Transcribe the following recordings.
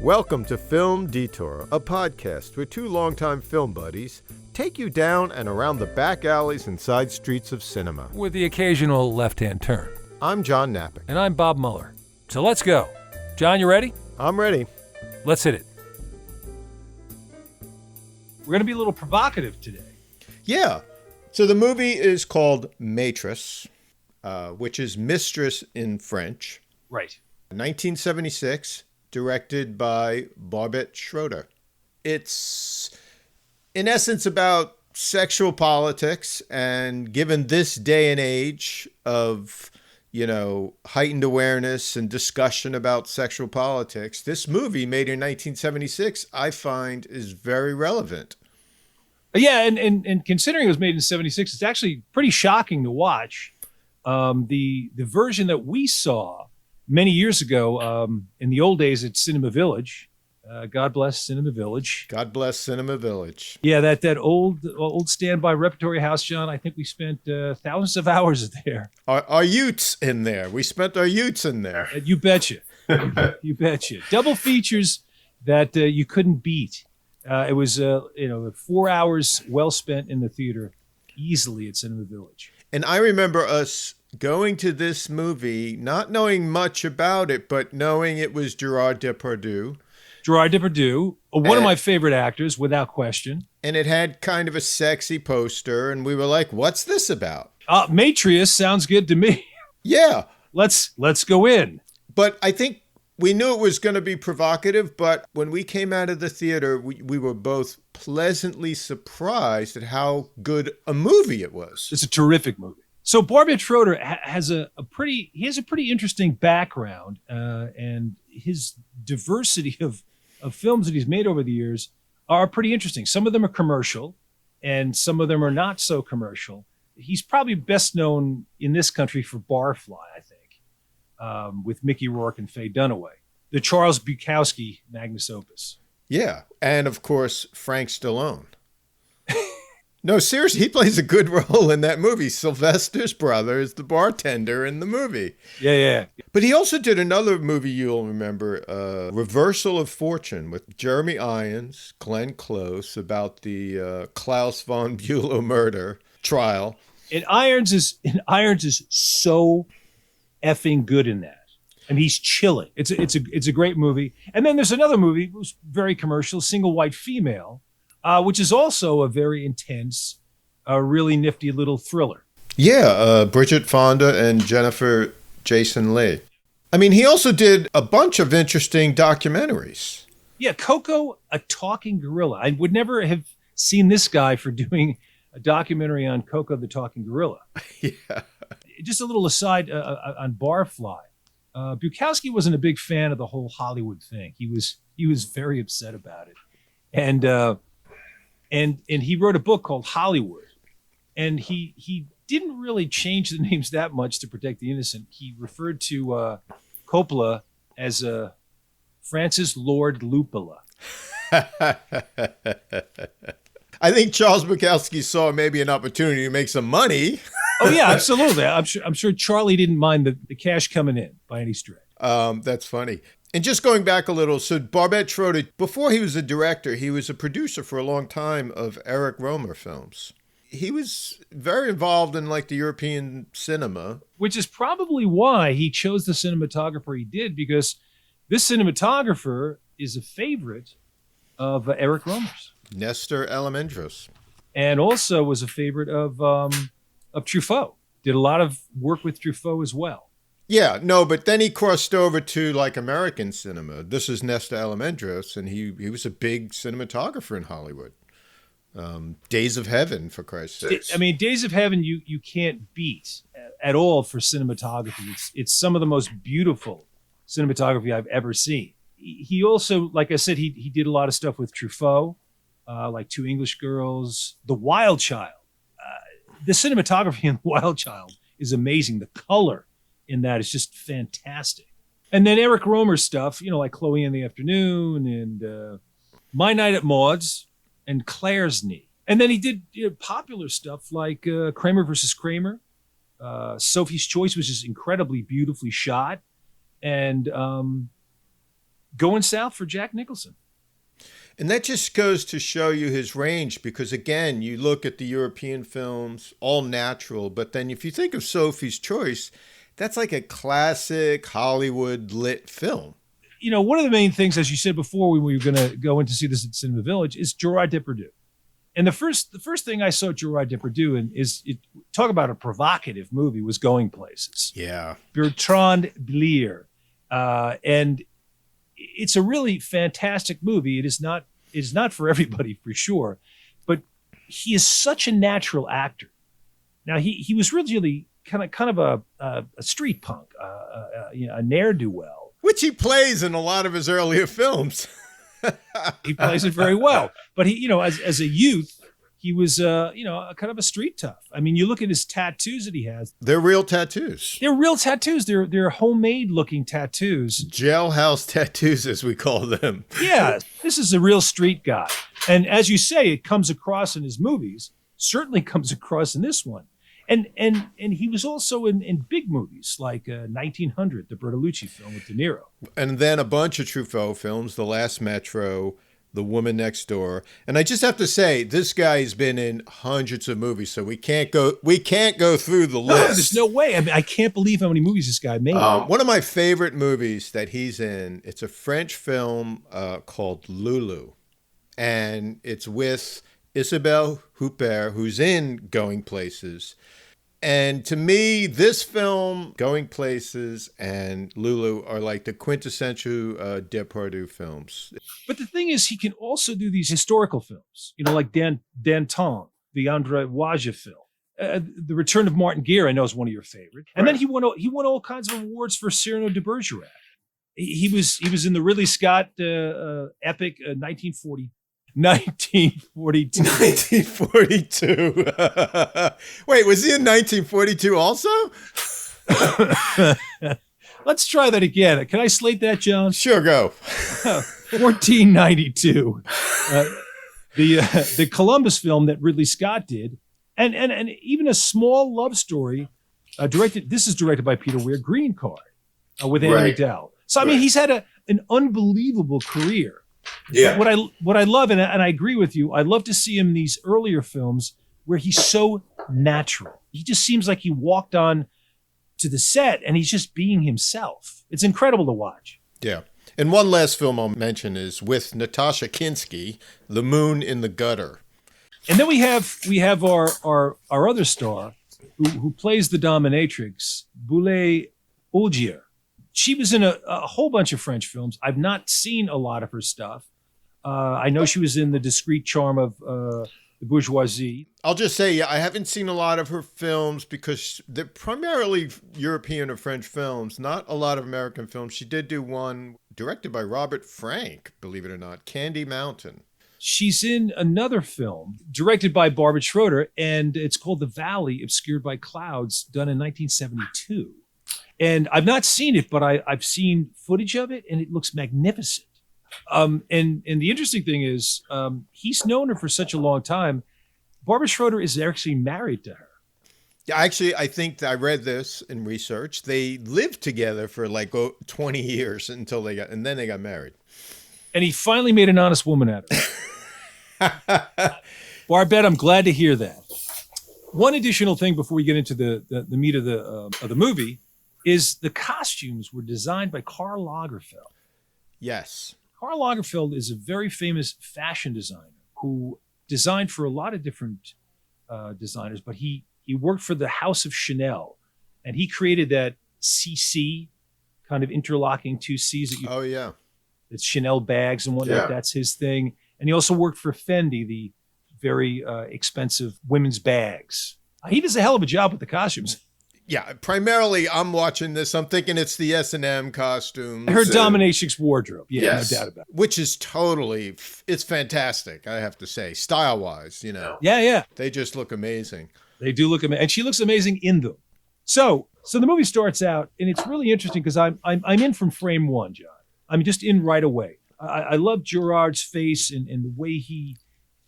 Welcome to Film Detour, a podcast where two longtime film buddies take you down and around the back alleys and side streets of cinema. With the occasional left-hand turn. I'm John Napick. And I'm Bob Mueller. So let's go. John, you ready? I'm ready. Let's hit it. We're going to be a little provocative today. Yeah. So the movie is called Maitresse, which is mistress in French. Right. 1976, directed by Barbet Schroeder. It's, in essence, about sexual politics, and given this day and age of, heightened awareness and discussion about sexual politics, this movie made in 1976, I find, is very relevant. Yeah, and considering it was made in 76, it's actually pretty shocking to watch. The version that we saw many years ago, in the old days at Cinema Village, God bless Cinema Village. God bless Cinema Village. Yeah, that old standby repertory house, John. I think we spent thousands of hours there. Our youths in there. We spent our youths in there. You betcha. You betcha. Double features that you couldn't beat. It was 4 hours well spent in the theater, easily at Cinema Village. And I remember us going to this movie, not knowing much about it, but knowing it was Gerard Depardieu. Gerard Depardieu, one of my favorite actors, without question. And it had kind of a sexy poster, and we were like, what's this about? Maitresse sounds good to me. Yeah. Let's go in. But I think we knew it was going to be provocative, but when we came out of the theater, we were both pleasantly surprised at how good a movie it was. It's a terrific movie. So Barbet Schroeder has a pretty interesting background, and his diversity of films that he's made over the years are pretty interesting. Some of them are commercial, and some of them are not so commercial. He's probably best known in this country for Barfly, I think, with Mickey Rourke and Faye Dunaway, the Charles Bukowski magnus opus. Yeah, and of course, Frank Stallone. No, seriously, he plays a good role in that movie. Sylvester's brother is the bartender in the movie. Yeah. But he also did another movie you'll remember, Reversal of Fortune, with Jeremy Irons, Glenn Close, about the Klaus von Bülow murder trial. And Irons is so effing good in that. And he's chilling. It's a great movie. And then there's another movie, it was very commercial, Single White Female, which is also a very intense, really nifty little thriller. Yeah, Bridget Fonda and Jennifer Jason Leigh. I mean, he also did a bunch of interesting documentaries. Yeah, Coco, a talking gorilla. I would never have seen this guy for doing a documentary on Coco the talking gorilla. Yeah. Just a little aside on Barfly. Bukowski wasn't a big fan of the whole Hollywood thing. He was very upset about it. And he wrote a book called Hollywood, and he didn't really change the names that much to protect the innocent. He referred to Coppola as Francis Lord Lupola. I think Charles Bukowski saw maybe an opportunity to make some money. Oh yeah, absolutely. I'm sure Charlie didn't mind the cash coming in by any stretch. That's funny. And just going back a little, so Barbet Schroeder, before he was a director, he was a producer for a long time of Eric Rohmer films. He was very involved in the European cinema. Which is probably why he chose the cinematographer he did, because this cinematographer is a favorite of Eric Rohmer's. Nestor Almendros. And also was a favorite of Truffaut. Did a lot of work with Truffaut as well. Yeah, no, but then he crossed over to American cinema. This is Nestor Almendros, and he was a big cinematographer in Hollywood. Days of Heaven, for Christ's sake. I mean, Days of Heaven, you can't beat at all for cinematography. It's some of the most beautiful cinematography I've ever seen. He also, like I said, he did a lot of stuff with Truffaut, like Two English Girls, The Wild Child. The cinematography in The Wild Child is amazing. The color in that is just fantastic. And then Eric Rohmer stuff, like Chloe in the Afternoon and My Night at Maud's and Claire's Knee. And then he did popular stuff like Kramer versus Kramer, Sophie's Choice, which is incredibly beautifully shot, and going south for Jack Nicholson. And that just goes to show you his range, because again, you look at the European films, all natural, but then if you think of Sophie's Choice, that's like a classic Hollywood lit film. You know, one of the main things, as you said before, when we were going to go in to see this at Cinema Village, is Gerard Depardieu. And the first thing I saw Gerard Depardieu in talk about a provocative movie, was Going Places. Yeah. Bertrand Blier. And it's a really fantastic movie. It is not for everybody, for sure, but he is such a natural actor. Now he was really kind of a street punk, a ne'er-do-well, which he plays in a lot of his earlier films. He plays it very well, but he, as a youth, he was, a kind of a street tough. I mean, you look at his tattoos that he has. They're real tattoos. They're real tattoos. They're homemade looking tattoos. Jailhouse tattoos, as we call them. Yeah, this is a real street guy. And as you say, it comes across in his movies, certainly comes across in this one. And he was also in big movies like 1900, the Bertolucci film with De Niro. And then a bunch of Truffaut films, The Last Metro, The Woman Next Door. And I just have to say, this guy's been in hundreds of movies, so we can't go through the list. No, there's no way. I mean, I can't believe how many movies this guy made. One of my favorite movies that he's in, it's a French film called Lulu. And it's with Isabelle Huppert, who's in Going Places. And to me, this film, Going Places, and Lulu are like the quintessential Depardieu films. But the thing is, he can also do these historical films, like Danton, the André Wajda film. The Return of Martin Gere, I know, is one of your favorites. And then he won all kinds of awards for Cyrano de Bergerac. He was in the Ridley Scott epic 1942. 1942. Wait, was he in 1942 also? Let's try that again. Can I slate that, John? Sure, go. 1492. The Columbus film that Ridley Scott did, and even a small love story directed. This is directed by Peter Weir, Green Card, with Anne McDowell. So I mean, he's had an unbelievable career. Yeah. What I love, and I agree with you, I love to see him in these earlier films where he's so natural. He just seems like he walked on to the set and he's just being himself. It's incredible to watch. Yeah. And one last film I'll mention is with Natasha Kinski, The Moon in the Gutter. And then we have our other star who plays the dominatrix, Bulle Ogier. She was in a whole bunch of French films. I've not seen a lot of her stuff. I know she was in The Discreet Charm of the Bourgeoisie. I'll just say, I haven't seen a lot of her films because they're primarily European or French films, not a lot of American films. She did do one directed by Robert Frank, believe it or not, Candy Mountain. She's in another film directed by Barbet Schroeder, and it's called The Valley, Obscured by Clouds, done in 1972. And I've not seen it, but I've seen footage of it, and it looks magnificent. And the interesting thing is, he's known her for such a long time. Barbet Schroeder is actually married to her. Yeah, actually, I think I read this in research. They lived together for like 20 years and then they got married. And he finally made an honest woman out of her. Barbet, I'm glad to hear that. One additional thing before we get into the meat of the movie is the costumes were designed by Karl Lagerfeld. Yes. Karl Lagerfeld is a very famous fashion designer who designed for a lot of different designers, but he worked for the House of Chanel, and he created that CC kind of interlocking two C's that you. Oh yeah. It's Chanel bags and whatnot. Yeah. That's his thing. And he also worked for Fendi, the very expensive women's bags. He does a hell of a job with the costumes. Yeah, primarily I'm watching this. I'm thinking it's the S&M costumes. Her dominatrix wardrobe. Yeah, yes, no doubt about it. Which is it's fantastic, I have to say, style-wise, Yeah. They just look amazing. They do look amazing. And she looks amazing in them. So the movie starts out, and it's really interesting because I'm in from frame one, John. I'm just in right away. I love Gerard's face and the way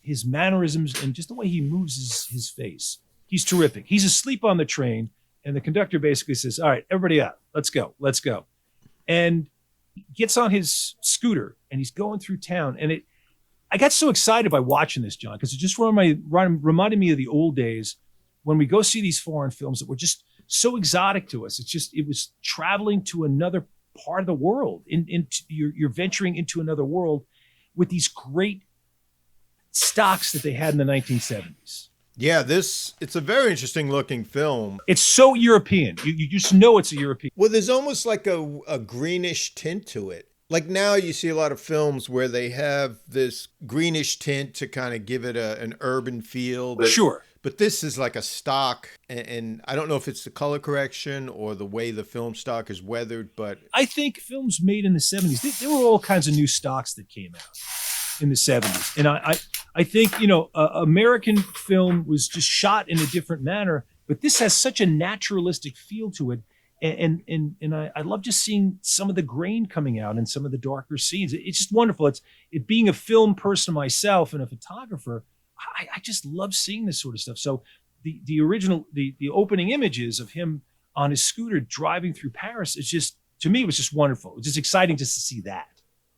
his mannerisms and just the way he moves his face. He's terrific. He's asleep on the train. And the conductor basically says, all right, everybody out. Let's go. And He gets on his scooter and he's going through town. And I got so excited by watching this, John, because it just reminded me of the old days when we go see these foreign films that were just so exotic to us. It was traveling to another part of the world. You're venturing into another world with these great stocks that they had in the 1970s. Yeah, it's a very interesting looking film. It's so European. You just know it's a European. Well, there's almost like a greenish tint to it. Like now you see a lot of films where they have this greenish tint to kind of give it an urban feel. Sure. But this is like a stock, and I don't know if it's the color correction or the way the film stock is weathered, but I think films made in the 70s, there were all kinds of new stocks that came out in the 70s. And I think, American film was just shot in a different manner, but this has such a naturalistic feel to it. And I love just seeing some of the grain coming out and some of the darker scenes. It's just wonderful. It being a film person myself and a photographer, I just love seeing this sort of stuff. So the original, the opening images of him on his scooter driving through Paris, it's just, to me, it was just wonderful. It's just exciting just to see that.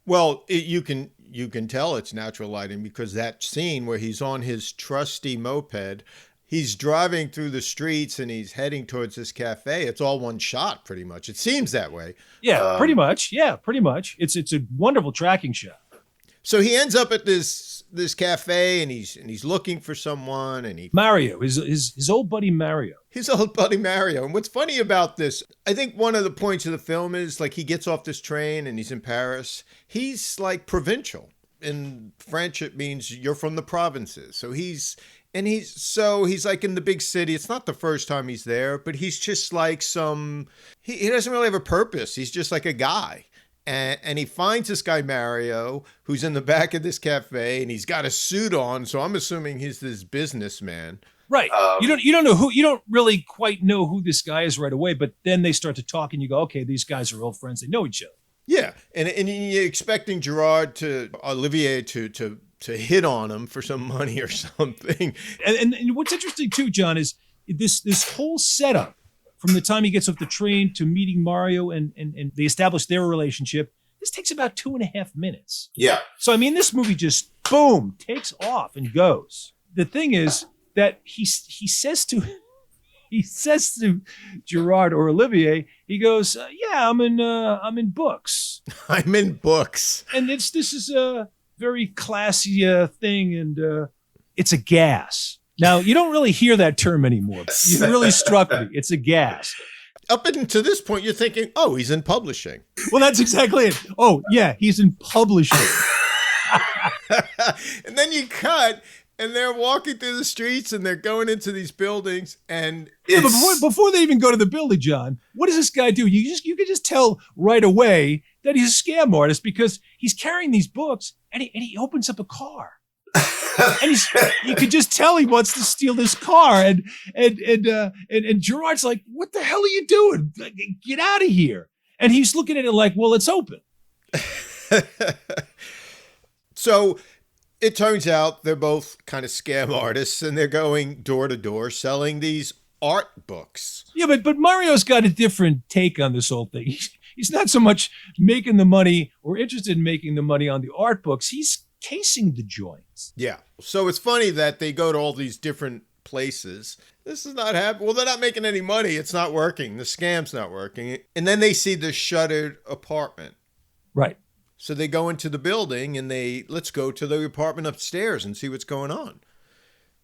Well, you can tell it's natural lighting because that scene where he's on his trusty moped, he's driving through the streets and he's heading towards this cafe. It's all one shot pretty much. It seems that way. Yeah, pretty much. Yeah, pretty much. It's a wonderful tracking shot. So he ends up at this cafe and he's looking for someone and Mario, his old buddy Mario. His old buddy Mario. And what's funny about this, I think one of the points of the film is like he gets off this train and he's in Paris. He's like provincial. In French, it means you're from the provinces. So he's like in the big city. It's not the first time he's there, but he's just like he doesn't really have a purpose. He's just like a guy. And he finds this guy, Mario, who's in the back of this cafe, and he's got a suit on. So I'm assuming he's this businessman. Right. You don't really quite know who this guy is right away, but then they start to talk and you go, okay, these guys are old friends. They know each other. Yeah. And you're expecting Olivier to hit on him for some money or something. And what's interesting too, John, is this whole setup from the time he gets off the train to meeting Mario and they establish their relationship. This takes about 2.5 minutes. Yeah. So, I mean, this movie just, boom, takes off and goes. The thing is that he says to Gerard or Olivier, he goes, yeah, I'm in books. I'm in books. And this is a very classy thing, and it's a gas. Now, you don't really hear that term anymore. You really struck me. It's a gas. Up until this point, you're thinking, oh, he's in publishing. Well, that's exactly it. Oh, yeah, he's in publishing. And then you cut, and they're walking through the streets, and they're going into these buildings, and but before they even go to the building, John, what does this guy do? You can just tell right away that he's a scam artist because he's carrying these books, and he opens up a car. And you could just tell he wants to steal this car, and Gerard's like, "What the hell are you doing? Get out of here!" And he's looking at it like, "Well, it's open." So it turns out they're both kind of scam artists, and they're going door to door selling these art books. Yeah, but Mario's got a different take on this whole thing. He's not so much making the money or interested in making the money on the art books. He's casing the joints. Yeah. So it's funny that they go to all these different places. This is not happening. Well, they're not making any money. It's not working. The scam's not working. And then they see the shuttered apartment. Right. So they go into the building and let's go to the apartment upstairs and see what's going on.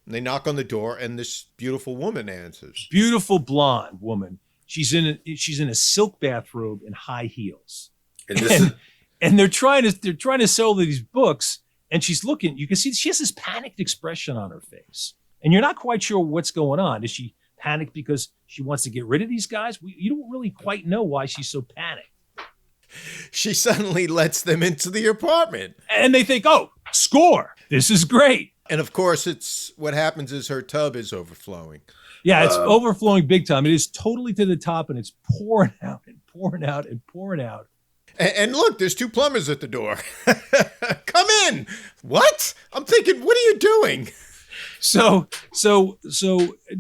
And they knock on the door and this beautiful woman answers. Beautiful blonde woman. She's in a silk bathrobe and high heels. And they're trying to sell these books. And she's looking, you can see she has this panicked expression on her face. And you're not quite sure what's going on. Is she panicked because she wants to get rid of these guys? You don't really quite know why she's so panicked. She suddenly lets them into the apartment. And they think, oh, score. This is great. And of course, what happens is her tub is overflowing. Yeah, it's overflowing big time. It is totally to the top and it's pouring out and pouring out and pouring out. And look, there's 2 plumbers at the door. Come in. What? I'm thinking, what are you doing? So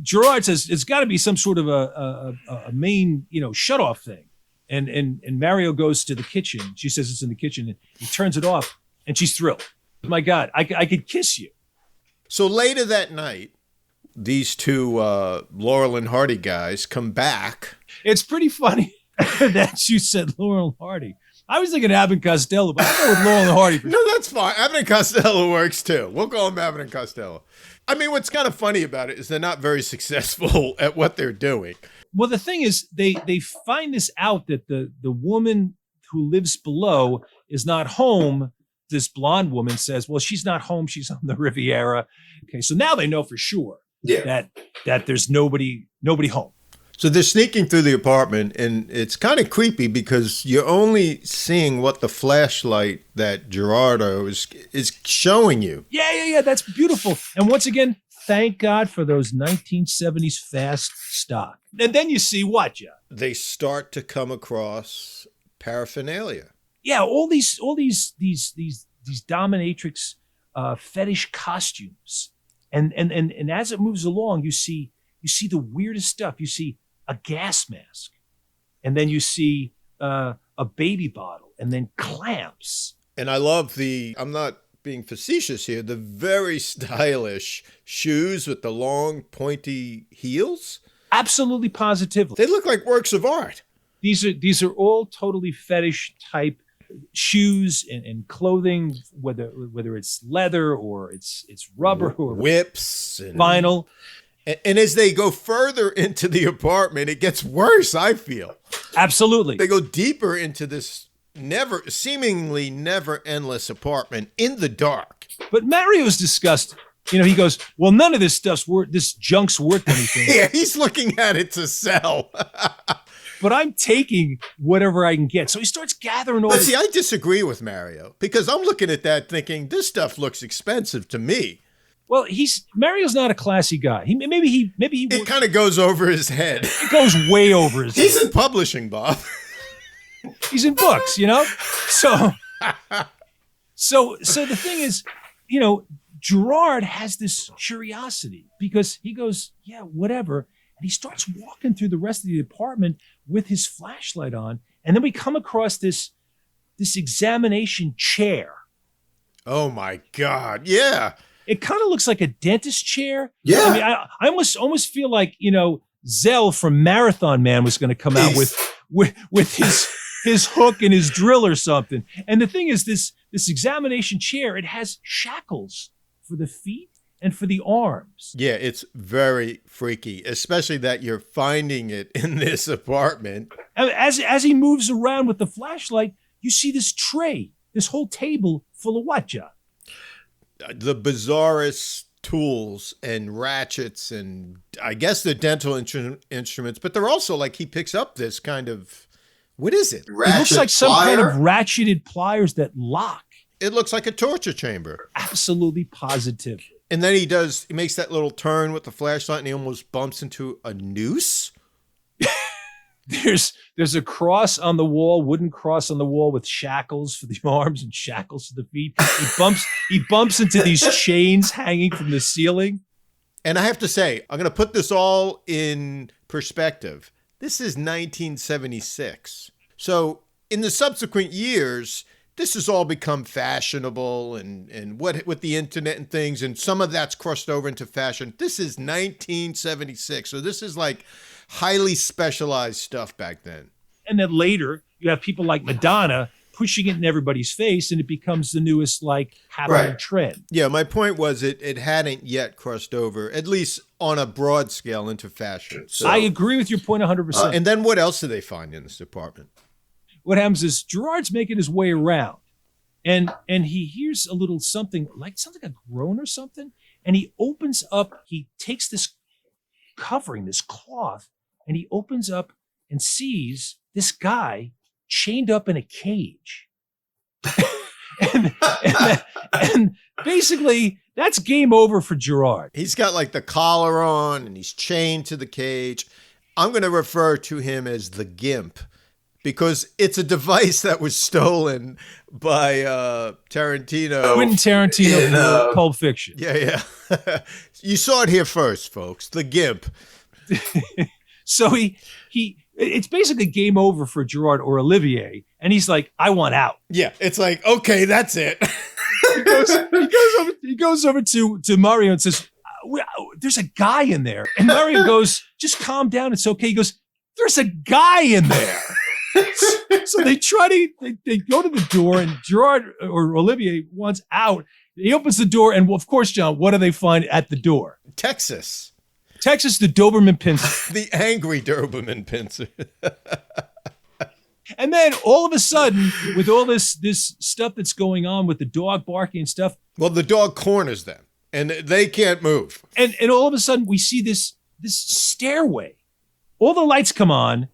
Gerard says it's got to be some sort of a main, shut-off thing. And Mario goes to the kitchen. She says it's in the kitchen. And he turns it off, and she's thrilled. My God, I could kiss you. So later that night, these two Laurel and Hardy guys come back. It's pretty funny that you said Laurel and Hardy. I was thinking Abbott and Costello, but I go with Laurel and Hardy. No, that's fine. Abbott and Costello works too. We'll call them Abbott and Costello. I mean, what's kind of funny about it is they're not very successful at what they're doing. Well, the thing is, they find this out that the woman who lives below is not home. This blonde woman says, well, she's not home. She's on the Riviera. Okay, so now they know for sure that there's nobody home. So they're sneaking through the apartment, and it's kind of creepy because you're only seeing what the flashlight that Gerardo is showing you. Yeah. That's beautiful. And once again, thank God for those 1970s fast stock. And then you see what, John? They start to come across paraphernalia. Yeah, all these dominatrix fetish costumes, and as it moves along, you see the weirdest stuff. You see a gas mask, and then you see a baby bottle, and then clamps. And I love I'm not being facetious here, the very stylish shoes with the long pointy heels. Absolutely, positively, they look like works of art. These are all totally fetish type shoes and clothing, whether it's leather or it's rubber or whips and vinyl. And as they go further into the apartment, it gets worse, I feel. Absolutely. They go deeper into this seemingly never endless apartment in the dark. But Mario's disgusted. He goes, well, none of this junk's worth anything. Yeah, he's looking at it to sell. But I'm taking whatever I can get. So he starts gathering all But see, I disagree with Mario because I'm looking at that thinking this stuff looks expensive to me. Well, Mario's not a classy guy. Maybe he It kind of goes over his head. It goes way over his head. He's in publishing, Bob. He's in books, So the thing is, Gerard has this curiosity because he goes, yeah, whatever. And he starts walking through the rest of the apartment with his flashlight on. And then we come across this examination chair. Oh, my God. Yeah. It kind of looks like a dentist chair. Yeah. I mean, I almost feel like, Zell from Marathon Man was going to come out with his hook and his drill or something. And the thing is, this examination chair, it has shackles for the feet and for the arms. Yeah, it's very freaky, especially that you're finding it in this apartment. As he moves around with the flashlight, you see this tray, this whole table full of what, John? The bizarrest tools and ratchets and I guess the dental instruments, but they're also like he picks up this kind of, what is it? It looks like some kind of ratcheted pliers that lock. It looks like a torture chamber. Absolutely positive. And then he makes that little turn with the flashlight and he almost bumps into a noose. There's a cross on the wall, wooden cross on the wall with shackles for the arms and shackles for the feet. He bumps into these chains hanging from the ceiling. And I have to say, I'm going to put this all in perspective. This is 1976. So in the subsequent years, this has all become fashionable and what with the internet and things, and some of that's crossed over into fashion. This is 1976. So this is like highly specialized stuff back then. And then later, you have people like Madonna pushing it in everybody's face, and it becomes the newest happening trend. Yeah, my point was it hadn't yet crossed over, at least on a broad scale, into fashion. So, I agree with your point 100%. And then what else do they find in this apartment? What happens is Gerard's making his way around, and he hears a little something like a groan or something, and he opens up. He takes this covering, this cloth, and he opens up and sees this guy chained up in a cage. and basically, that's game over for Gerard. He's got like the collar on, and he's chained to the cage. I'm going to refer to him as the Gimp, because it's a device that was stolen by Tarantino. Quentin Tarantino in Pulp Fiction. Yeah. You saw it here first, folks. The Gimp. So he It's basically game over for Gerard or Olivier. And he's like, I want out. Yeah, it's like, okay, that's it. He goes over to Mario and says, there's a guy in there. And Mario goes, just calm down. It's okay. He goes, there's a guy in there. So they they go to the door, and Gerard or Olivier wants out. He opens the door, and of course, John, what do they find at the door? Texas, the Doberman Pinscher. The angry Doberman Pinscher. And then all of a sudden, with all this stuff that's going on with the dog barking and stuff. Well, the dog corners them, and they can't move. And all of a sudden, we see this stairway. All the lights come on,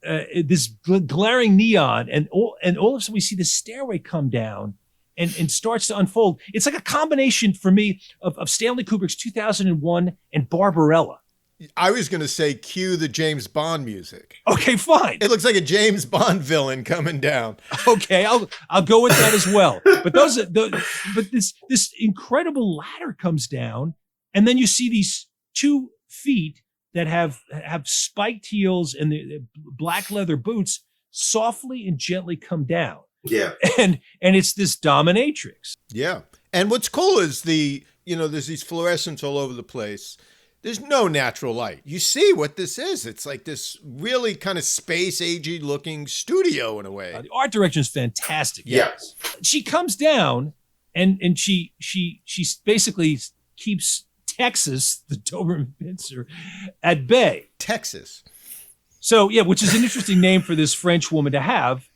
this glaring neon, and all of a sudden we see the stairway come down and starts to unfold. It's like a combination for me of Stanley Kubrick's 2001 and Barbarella. I was going to say cue the James Bond music. Okay, fine. It looks like a James Bond villain coming down. Okay, I'll go with that as well. But this incredible ladder comes down, and then you see these 2 feet that have spiked heels and the black leather boots softly and gently come down. Yeah. And it's this dominatrix. Yeah. And what's cool is there's these fluorescents all over the place. There's no natural light. You see what this is. It's like this really kind of space-agey looking studio in a way. The art direction is fantastic. Yes. She comes down and she basically keeps Texas, the Doberman Pinscher, at bay. Texas. So, yeah, which is an interesting name for this French woman to have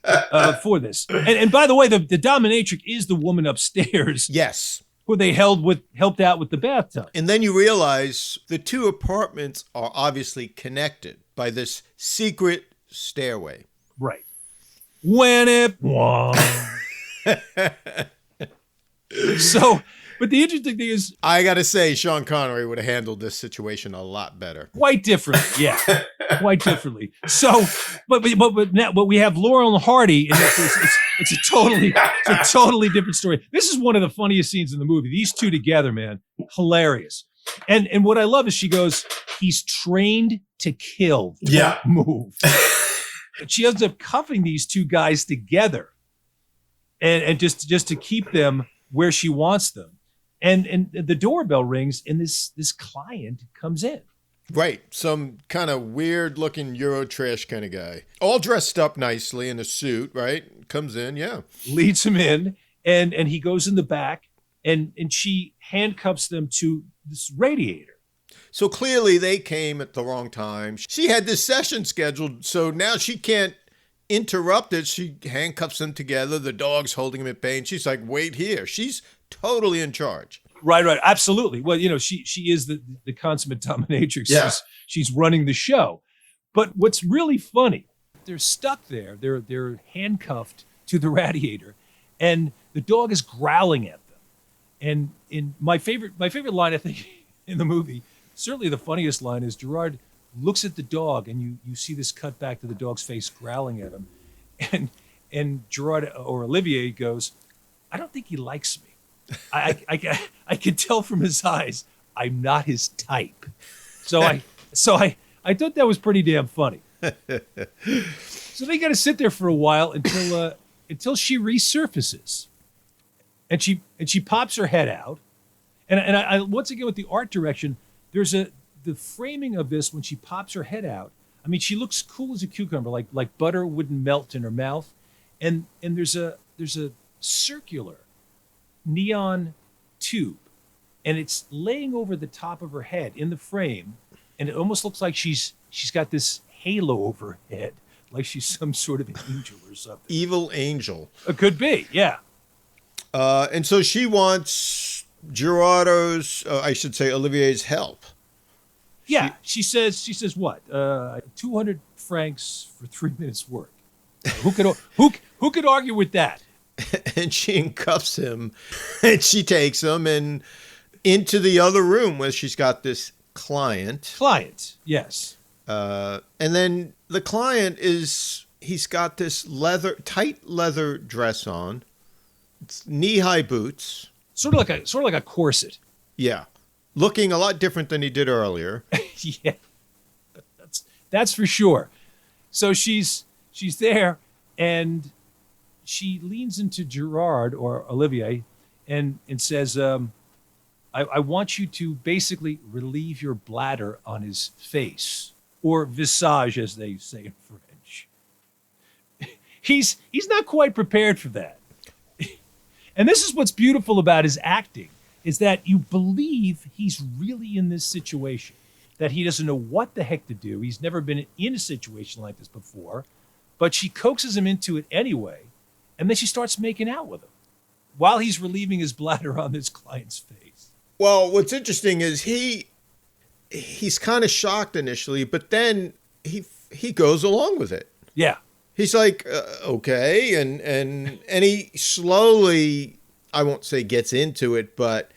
for this. And by the way, the dominatrix is the woman upstairs. Yes. Who they helped out with the bathtub. And then you realize the 2 apartments are obviously connected by this secret stairway. Right. When it won. So, but the interesting thing is, I got to say, Sean Connery would have handled this situation a lot better. Quite differently, yeah, quite differently. So, but we have Laurel and Hardy, and it's a totally different story. This is one of the funniest scenes in the movie. These 2 together, man, hilarious. And what I love is she goes, he's trained to kill. Yeah. Move. She ends up cuffing these 2 guys together, and just to keep them where she wants them. And the doorbell rings, and this client comes in. Right. Some kind of weird looking Eurotrash kind of guy. All dressed up nicely in a suit, right? Comes in, yeah. Leads him in, and he goes in the back, and she handcuffs them to this radiator. So clearly they came at the wrong time. She had this session scheduled, so now she can't interrupt it. She handcuffs them together. The dog's holding him at bay, and she's like, wait here. She's totally in charge. Right, absolutely. Well, she is the consummate dominatrix. Yeah. She's running the show. But what's really funny, they're stuck there. They're handcuffed to the radiator, and the dog is growling at them. And in my favorite line, I think, in the movie, certainly the funniest line is Gerard looks at the dog, and you see this cut back to the dog's face growling at him, and Gerard or Olivier goes, I don't think he likes me. I could tell from his eyes I'm not his type. So I thought that was pretty damn funny. So they got to sit there for a while until she resurfaces, and she pops her head out, and I once again with the art direction, there's the framing of this when she pops her head out. I mean, she looks cool as a cucumber, like butter wouldn't melt in her mouth, and there's a circular neon tube, and it's laying over the top of her head in the frame, and it almost looks like she's got this halo over her head, like she's some sort of an angel or something. Evil angel. It could be, yeah. And so she wants Gerardo's, Olivier's help. Yeah, she says what? 200 francs for 3 minutes work. Who could argue with that? And she cuffs him, and she takes him and into the other room where she's got this client. Yes. And then the client he's got this tight leather dress on. It's knee-high boots. Sort of like a corset. Yeah. Looking a lot different than he did earlier. Yeah. That's for sure. So she's there, and she leans into Gerard or Olivier and says, I want you to basically relieve your bladder on his face, or visage, as they say in French. He's not quite prepared for that. And this is what's beautiful about his acting, is that you believe he's really in this situation, that he doesn't know what the heck to do. He's never been in a situation like this before, but she coaxes him into it anyway, and then she starts making out with him while he's relieving his bladder on this client's face. Well, what's interesting is he's kind of shocked initially, but then he goes along with it. Yeah. He's like, okay, and he slowly, I won't say gets into it, but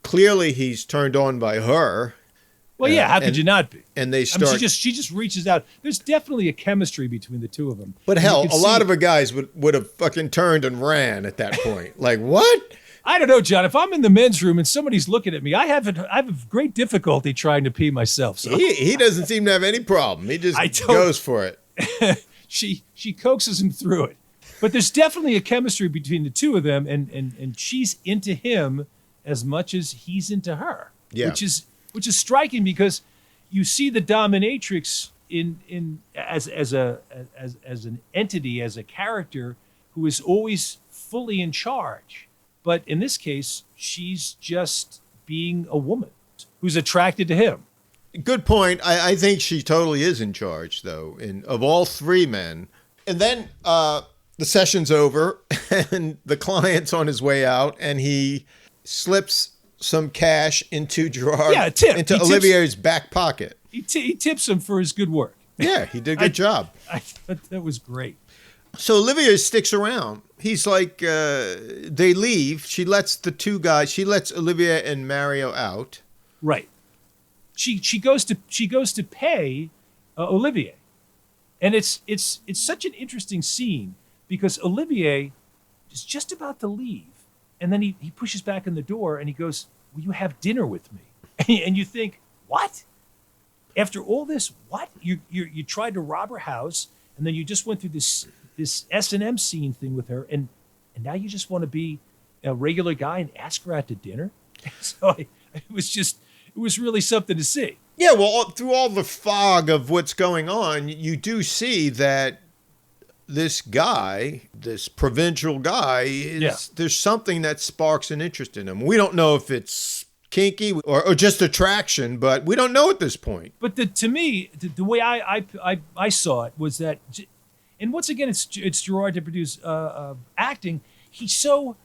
clearly he's turned on by her. Well, yeah, how could you not be? And they start. I mean, she just reaches out. There's definitely a chemistry between the two of them. But hell, a lot of the guys would have fucking turned and ran at that point. Like, what? I don't know, John. If I'm in the men's room and somebody's looking at me, I have great difficulty trying to pee myself. So he doesn't seem to have any problem. He just goes for it. She coaxes him through it. But there's definitely a chemistry between the two of them, and she's into him as much as he's into her. Yeah. Which is striking, because you see the dominatrix as an entity, as a character who is always fully in charge. But in this case, she's just being a woman who's attracted to him. Good point. I think she totally is in charge, though, of all three men. And then the session's over, and the client's on his way out, and he slips some cash into into Olivier's back pocket. He tips him for his good work. Yeah, he did a good job. I thought that was great. So Olivier sticks around. He's like, they leave. She lets Olivier and Mario out. Right. She goes to pay Olivier, and it's such an interesting scene, because Olivier is just about to leave, and then he pushes back in the door and he goes, "Will you have dinner with me?" And you think, what? After all this, what? You tried to rob her house, and then you just went through this S&M scene thing with her, and now you just want to be a regular guy and ask her out to dinner? So it was really something to see. Yeah, well, through all the fog of what's going on, you do see that this guy, this provincial guy, there's something that sparks an interest in him. We don't know if it's kinky or just attraction, but we don't know at this point. But to me, the way I saw it was that, and once again, it's Gerard Depardieu's acting. He's so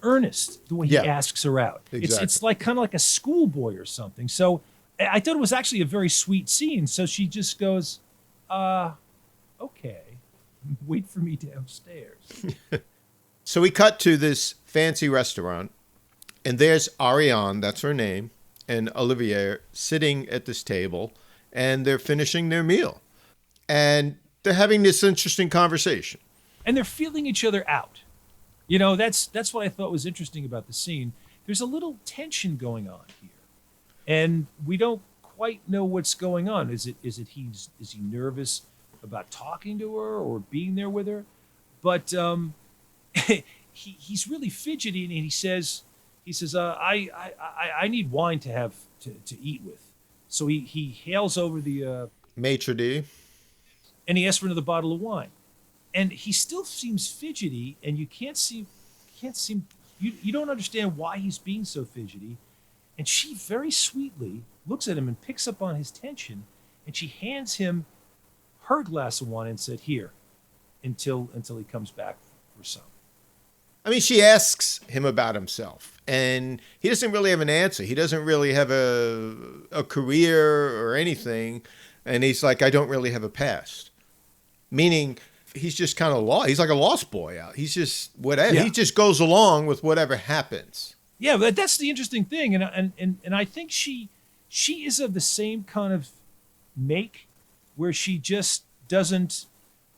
earnest the way he asks her out. Exactly. It's like kind of like a schoolboy or something. So I thought it was actually a very sweet scene. So she just goes, okay, wait for me downstairs. So we cut to this fancy restaurant, and there's Ariane, that's her name, and Olivier sitting at this table, and they're finishing their meal. And they're having this interesting conversation. And they're feeling each other out. You know, that's what I thought was interesting about the scene. There's a little tension going on here, and we don't quite know what's going on. Is he nervous about talking to her or being there with her? But he's really fidgety, and he says I need wine to have to eat with. So he hails over the Maitresse, and he asks for another bottle of wine. And he still seems fidgety, and you don't understand why he's being so fidgety. And she very sweetly looks at him and picks up on his tension, and she hands him her glass of wine and said, "Here, until he comes back for some." I mean, she asks him about himself, and he doesn't really have an answer. He doesn't really have a career or anything, and he's like, "I don't really have a past," meaning he's just kind of lost. He's like a lost boy out. He's just whatever. Yeah. He just goes along with whatever happens. Yeah, but that's the interesting thing, and I think she is of the same kind of make, where she just doesn't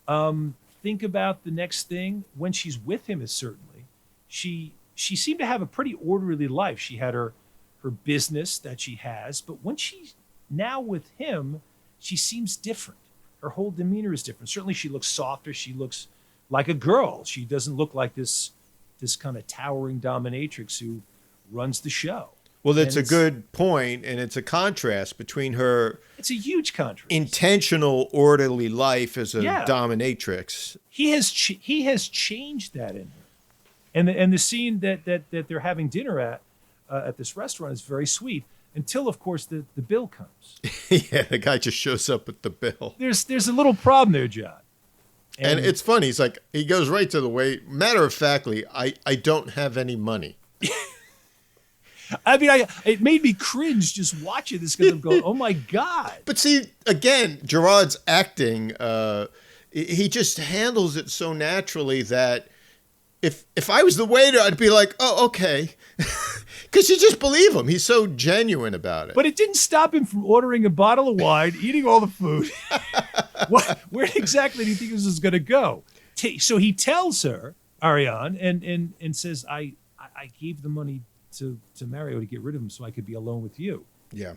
think about the next thing when she's with him. Is certainly she seemed to have a pretty orderly life. She had her business that she has, but when she's now with him, she seems different. her whole demeanor is different. Certainly she looks softer. She looks like a girl. She doesn't look like this kind of towering dominatrix who runs the show. Well, that's a good point, and it's a contrast between her. It's a huge contrast. Intentional, orderly life as a dominatrix. He has changed that in her, and the scene that they're having dinner at this restaurant is very sweet. Until, of course, the bill comes. Yeah, the guy just shows up with the bill. There's a little problem there, John. And it's funny. He's like, he goes right to the way. Matter of factly, I don't have any money. I mean, it made me cringe just watching this because I'm going, oh my God. But see, again, Gerard's acting, he just handles it so naturally that if I was the waiter, I'd be like, oh, okay. Because you just believe him. He's so genuine about it. But it didn't stop him from ordering a bottle of wine, eating all the food. Where exactly do you think this is going to go? So he tells her, Ariane, and says, I gave the money to Mario to get rid of him so I could be alone with you. Yeah.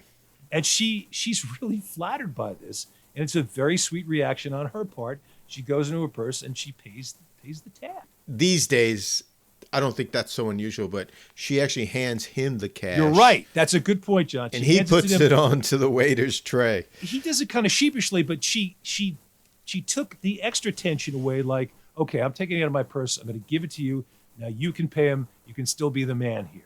And she's really flattered by this. And it's a very sweet reaction on her part. She goes into her purse and she pays the tab. These days, I don't think that's so unusual, but she actually hands him the cash. You're right. That's a good point, John. And he puts it onto the waiter's tray. He does it kind of sheepishly, but she took the extra tension away, like, okay, I'm taking it out of my purse. I'm going to give it to you. Now you can pay him. You can still be the man here.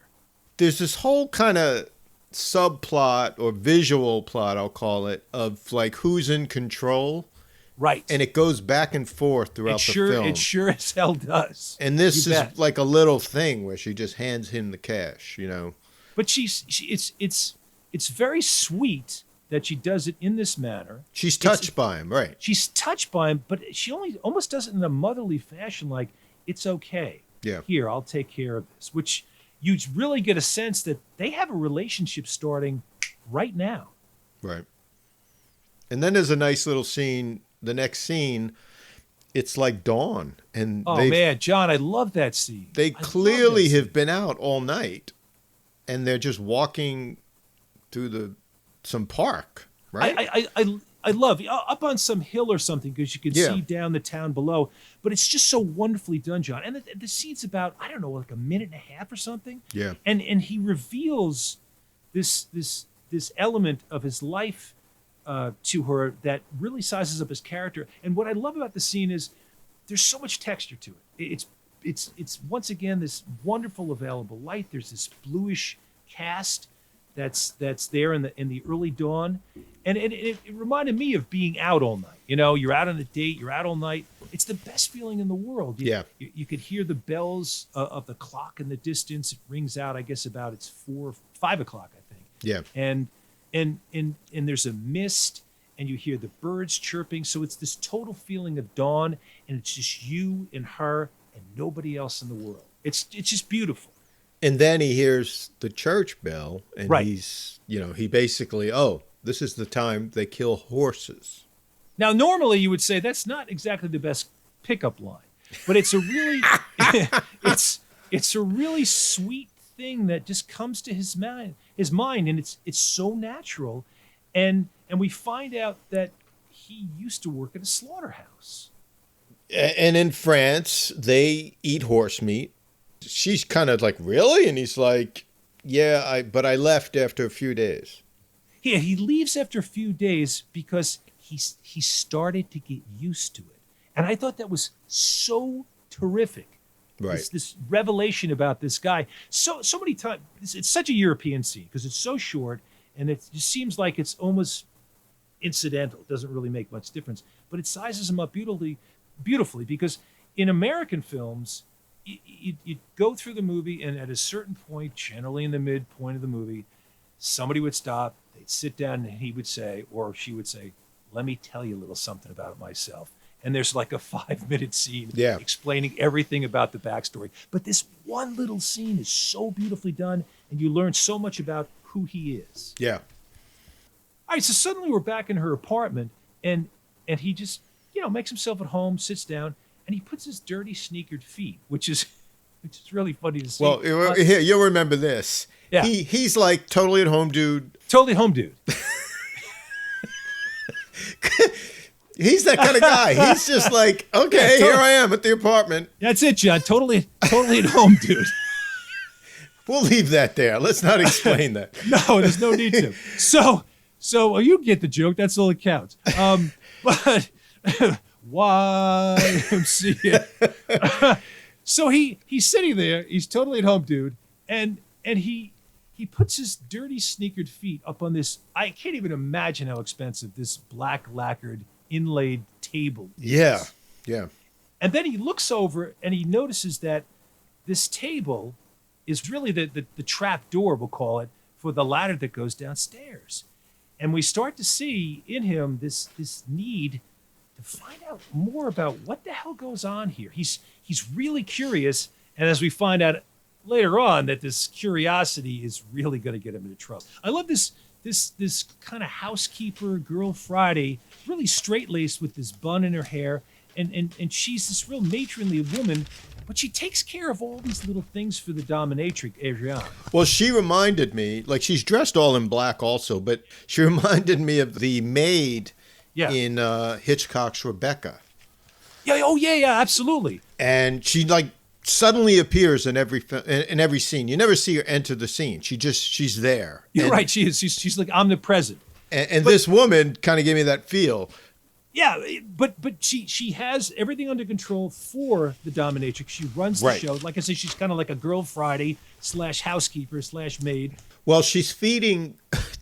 There's this whole kind of subplot or visual plot, I'll call it, of like who's in control. Right. And it goes back and forth throughout the film. It sure as hell does. And this is like a little thing where she just hands him the cash, you know. But it's very sweet that she does it in this manner. She's touched by him, right. She's touched by him, but she almost does it in a motherly fashion, like, it's okay. Yeah. Here, I'll take care of this, which you really get a sense that they have a relationship starting right now. Right. And then there's a nice little scene. The next scene, it's like dawn. And man, John, I love that scene. They clearly have been out all night, and they're just walking through some park, right? I love up on some hill or something because you can see down the town below. But it's just so wonderfully done, John. And the scene's about, I don't know, like a minute and a half or something. Yeah. And he reveals this element of his life to her that really sizes up his character. And what I love about the scene is there's so much texture to it. It's once again this wonderful available light. There's this bluish cast that's there in the early dawn, and it reminded me of being out all night. You know, you're out on a date, you're out all night. It's the best feeling in the world. You could hear the bells of the clock in the distance. It rings out, I guess, about it's 5 o'clock, I think. Yeah. And there's a mist, and you hear the birds chirping. So it's this total feeling of dawn, and it's just you and her and nobody else in the world. It's just beautiful. And then he hears the church bell, and he's, he basically, this is the time they kill horses. Now, normally you would say that's not exactly the best pickup line, but it's a really, it's a really sweet thing that just comes to his mind, and it's so natural, and we find out that he used to work at a slaughterhouse. And in France, they eat horse meat. She's kind of like, really? And he's like, yeah, but I left after a few days. Yeah, he leaves after a few days because he started to get used to it. And I thought that was so terrific. Right. This revelation about this guy. So many times, it's such a European scene because it's so short and it just seems like it's almost incidental. It doesn't really make much difference. But it sizes him up beautifully because in American films, you go through the movie, and at a certain point, generally in the midpoint of the movie, somebody would stop, they'd sit down, and he would say, or she would say, let me tell you a little something about myself. And there's like a 5-minute scene explaining everything about the backstory. But this one little scene is so beautifully done, and you learn so much about who he is. Yeah. All right, so suddenly we're back in her apartment, and he just, makes himself at home, sits down, and he puts his dirty sneakered feet, which is really funny to see. Well, here, you'll remember this. Yeah. He's like totally at home dude. Totally home dude. He's that kind of guy. He's just like, okay, here I am at the apartment. That's it, John. Totally at home, dude. We'll leave that there. Let's not explain that. No, there's no need to. So you get the joke. That's all that counts. But YMCA. So he's sitting there. He's totally at home, dude. And he puts his dirty sneakered feet up on this. I can't even imagine how expensive this black lacquered inlaid table is. Yeah. And then he looks over and he notices that this table is really the trap door, we'll call it, for the ladder that goes downstairs. And we start to see in him this need to find out more about what the hell goes on here. He's really curious, and as we find out later on, that this curiosity is really going to get him into trouble. I love this kind of housekeeper girl Friday, really straight-laced with this bun in her hair, and she's this real matronly woman, but she takes care of all these little things for the dominatrix, Adrienne. Well, she reminded me, like she's dressed all in black also, but she reminded me of the maid in Hitchcock's Rebecca. Yeah, absolutely. And she like suddenly appears in every scene. You never see her enter the scene. She's there. You're right. She is. She's like omnipresent. And this woman kind of gave me that feel. Yeah, but she has everything under control for the dominatrix. She runs the show. Like I said, she's kind of like a girl Friday / housekeeper / maid. Well, she's feeding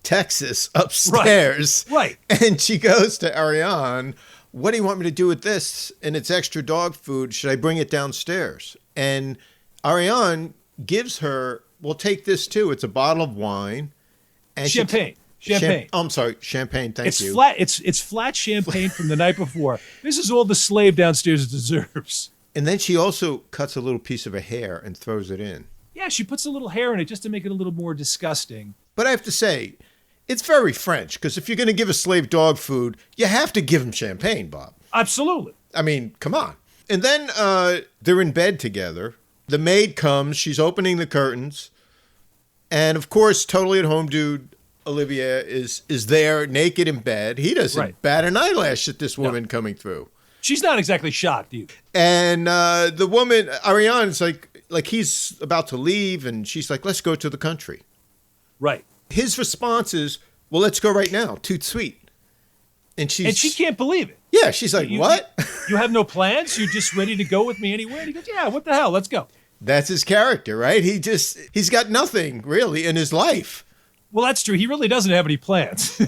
Texas upstairs. Right. And she goes to Ariane, what do you want me to do with this? And it's extra dog food. Should I bring it downstairs? And Ariane gives her, well, take this too. It's a bottle of wine. And Champagne. I'm sorry, champagne. Thank you. It's flat champagne from the night before. This is all the slave downstairs deserves. And then she also cuts a little piece of her hair and throws it in. Yeah, she puts a little hair in it just to make it a little more disgusting. But I have to say, it's very French, because if you're going to give a slave dog food, you have to give him champagne, Bob. Absolutely. I mean, come on. And then they're in bed together. The maid comes. She's opening the curtains. And, of course, totally at home dude Olivier is there naked in bed. He doesn't bat an eyelash at this woman coming through. She's not exactly shocked either. And the woman, Ariane, is like he's about to leave, and she's like, let's go to the country. Right. His response is, well, let's go right now. Too sweet. And she can't believe it. Yeah, she's like, what? You have no plans? You're just ready to go with me anywhere? And he goes, yeah, what the hell? Let's go. That's his character, right? He's got nothing really in his life. Well, that's true. He really doesn't have any plans.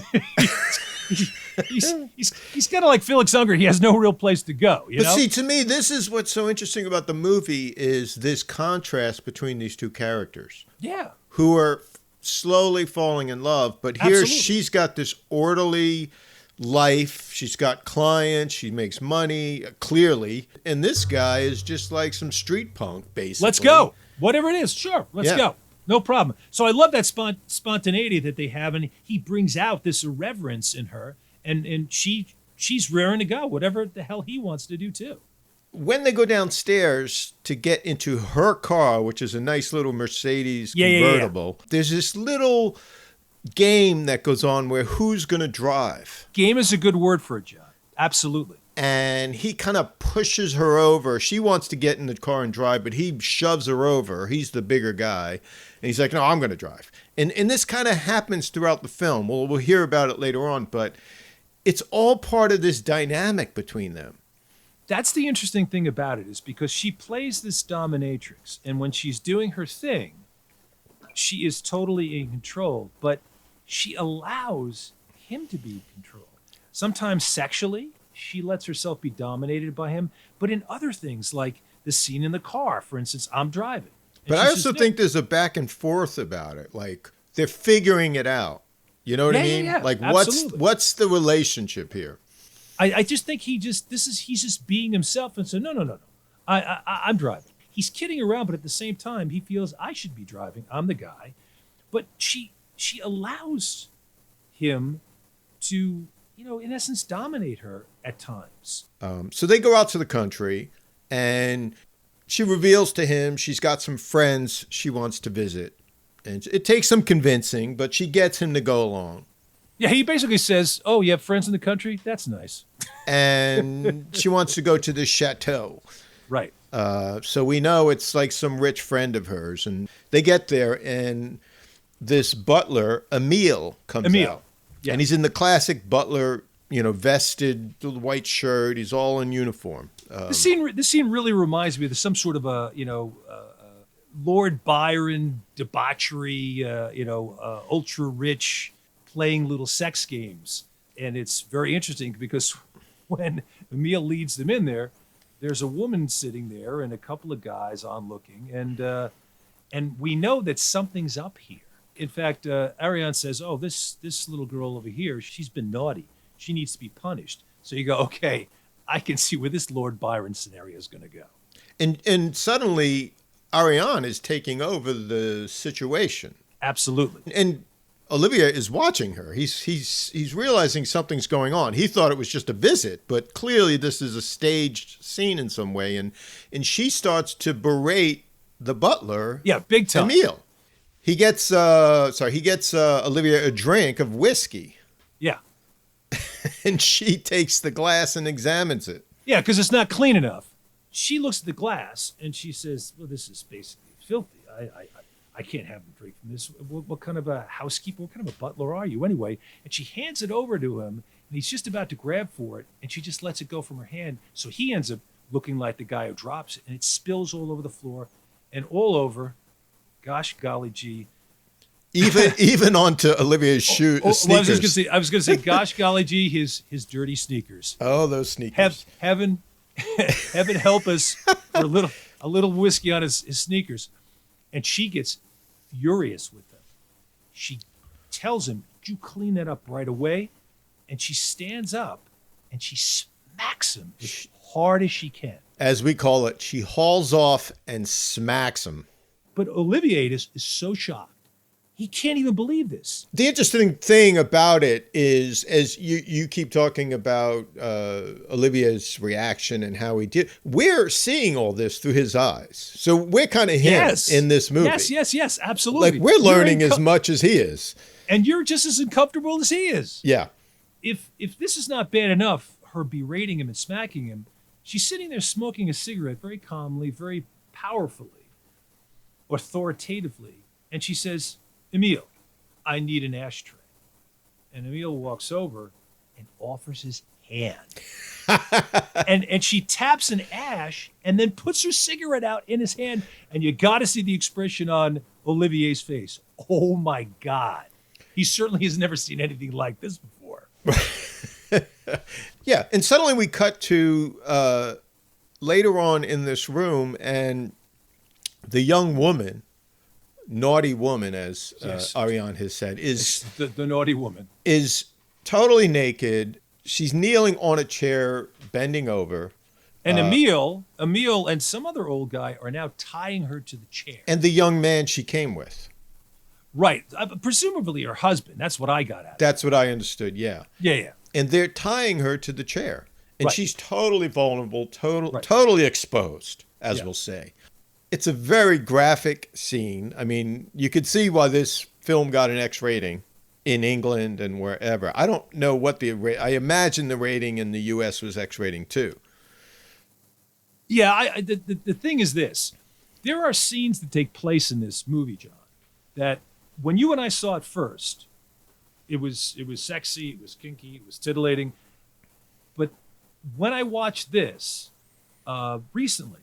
He's kind of like Felix Unger. He has no real place to go. You know? See, to me, this is what's so interesting about the movie is this contrast between these two characters. Yeah. Who are slowly falling in love. But here she's got this orderly life. She's got clients. She makes money, clearly. And this guy is just like some street punk, basically. Let's go. Whatever it is, sure. Let's go. No problem. So I love that spontaneity that they have, and he brings out this irreverence in her, and she's raring to go, whatever the hell he wants to do too. When they go downstairs to get into her car, which is a nice little Mercedes convertible, there's this little game that goes on where who's going to drive. Game is a good word for it, John. Absolutely. And he kind of pushes her over. She wants to get in the car and drive, but he shoves her over. He's the bigger guy. And he's like, no, I'm going to drive. And this kind of happens throughout the film. We'll hear about it later on, but it's all part of this dynamic between them. That's the interesting thing about it, is because she plays this dominatrix, and when she's doing her thing, she is totally in control, but she allows him to be in control. Sometimes sexually, she lets herself be dominated by him, but in other things, like the scene in the car, for instance, I'm driving. But I also think there's a back and forth about it. Like, they're figuring it out. You know what I mean? Yeah, like, absolutely. what's the relationship here? I just think he's just being himself and said, no. I'm driving. He's kidding around, but at the same time, he feels I should be driving. I'm the guy. But she allows him to, in essence, dominate her at times. So they go out to the country, and she reveals to him she's got some friends she wants to visit. And it takes some convincing, but she gets him to go along. Yeah, he basically says, "Oh, you have friends in the country? That's nice." And she wants to go to the chateau. Right. So we know it's like some rich friend of hers. And they get there, and this butler, Emile, comes out. Yeah. And he's in the classic butler, vested, white shirt. He's all in uniform. This scene really reminds me of some sort of a, Lord Byron debauchery, ultra rich playing little sex games. And it's very interesting because when Emile leads them in there, there's a woman sitting there and a couple of guys onlooking, and we know that something's up here. In fact, Ariane says, "Oh, this little girl over here, she's been naughty. She needs to be punished." So you go, okay, I can see where this Lord Byron scenario is going to go. And suddenly, Ariane is taking over the situation. Absolutely. And Olivier is watching her. He's realizing something's going on. He thought it was just a visit, but clearly this is a staged scene in some way. And she starts to berate the butler. Yeah, big time. Emile. He gets Olivier a drink of whiskey. Yeah. And she takes the glass and examines it. Yeah, because it's not clean enough. She looks at the glass and she says, "Well, this is basically filthy. I can't have him drink from this. What kind of a housekeeper, what kind of a butler are you anyway?" And she hands it over to him, and he's just about to grab for it, and she just lets it go from her hand. So he ends up looking like the guy who drops it, and it spills all over the floor and all over, gosh golly gee. Even onto Olivier's sneakers. Well, I was gonna say, gosh golly gee, his dirty sneakers. Oh, those sneakers. Heaven help us for a little whiskey on his sneakers. And she gets furious with him. She tells him, "Did you clean that up right away?" And she stands up and she smacks him as hard as she can. As we call it, she hauls off and smacks him. But Olivier is so shocked. He can't even believe this. The interesting thing about it is, as you keep talking about Olivier's reaction and how he did, we're seeing all this through his eyes. So we're kind of him in this movie. Yes, absolutely. Like we're learning as much as he is. And you're just as uncomfortable as he is. Yeah. If this is not bad enough, her berating him and smacking him, she's sitting there smoking a cigarette very calmly, very powerfully, authoritatively. And she says, "Emile, I need an ashtray." And Emile walks over and offers his hand. and she taps an ash and then puts her cigarette out in his hand. And you got to see the expression on Olivier's face. Oh, my God. He certainly has never seen anything like this before. Yeah. And suddenly we cut to later on in this room, and the young woman, naughty woman, as Ariane has said, is the naughty woman, is totally naked. She's kneeling on a chair, bending over. And Emile and some other old guy are now tying her to the chair. And the young man she came with. Right. Presumably her husband. That's what I got at. That's what I understood, yeah. Yeah. And they're tying her to the chair. And she's totally vulnerable, Right. totally exposed, as we'll say. It's a very graphic scene. I mean, you could see why this film got an X rating in England and wherever. I don't know what I imagine the rating in the US was X rating too. Yeah, the thing is this. There are scenes that take place in this movie, John, that when you and I saw it first, it was sexy, it was kinky, it was titillating. But when I watched this recently,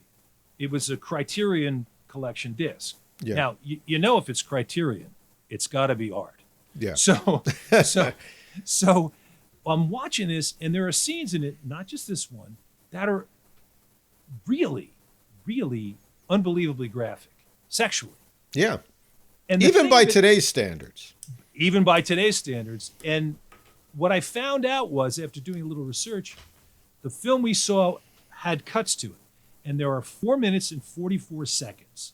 it was a Criterion Collection disc. Yeah. Now, you know, if it's Criterion, it's got to be art. Yeah. So I'm watching this, and there are scenes in it, not just this one, that are really, really unbelievably graphic, sexually. Yeah. And even by today's standards. Even by today's standards. And what I found out was, after doing a little research, the film we saw had cuts to it. And there are 4 minutes and 44 seconds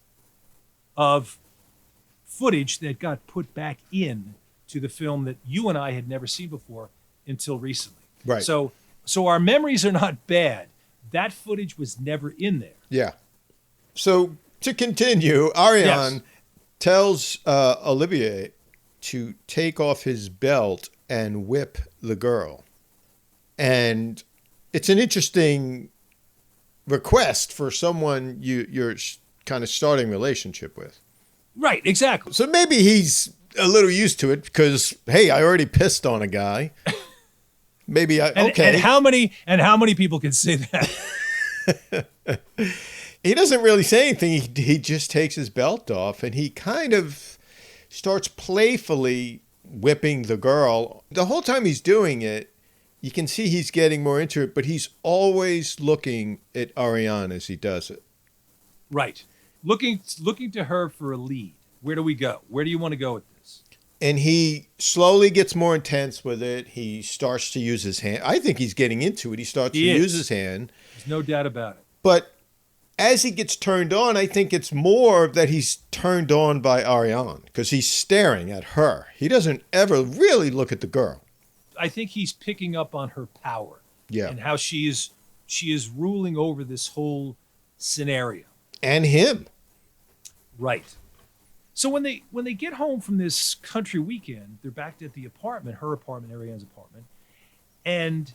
of footage that got put back in to the film that you and I had never seen before until recently. Right. So our memories are not bad. That footage was never in there. Yeah. So to continue, Ariane tells Olivier to take off his belt and whip the girl. And it's an interesting request for someone you're kind of starting a relationship with. Right, exactly. So maybe he's a little used to it because, hey, I already pissed on a guy. Maybe okay. And how many people can say that? He doesn't really say anything. He just takes his belt off and he kind of starts playfully whipping the girl. The whole time he's doing it, you can see he's getting more into it, but he's always looking at Ariane as he does it. Right. Looking to her for a lead. Where do we go? Where do you want to go with this? And he slowly gets more intense with it. He starts to use his hand. I think he's getting into it. He starts to use his hand. There's no doubt about it. But as he gets turned on, I think it's more that he's turned on by Ariane because he's staring at her. He doesn't ever really look at the girl. I think he's picking up on her power. Yeah. And how she is ruling over this whole scenario. And him. Right. So when they get home from this country weekend, they're back at the apartment, her apartment, Ariane's apartment, and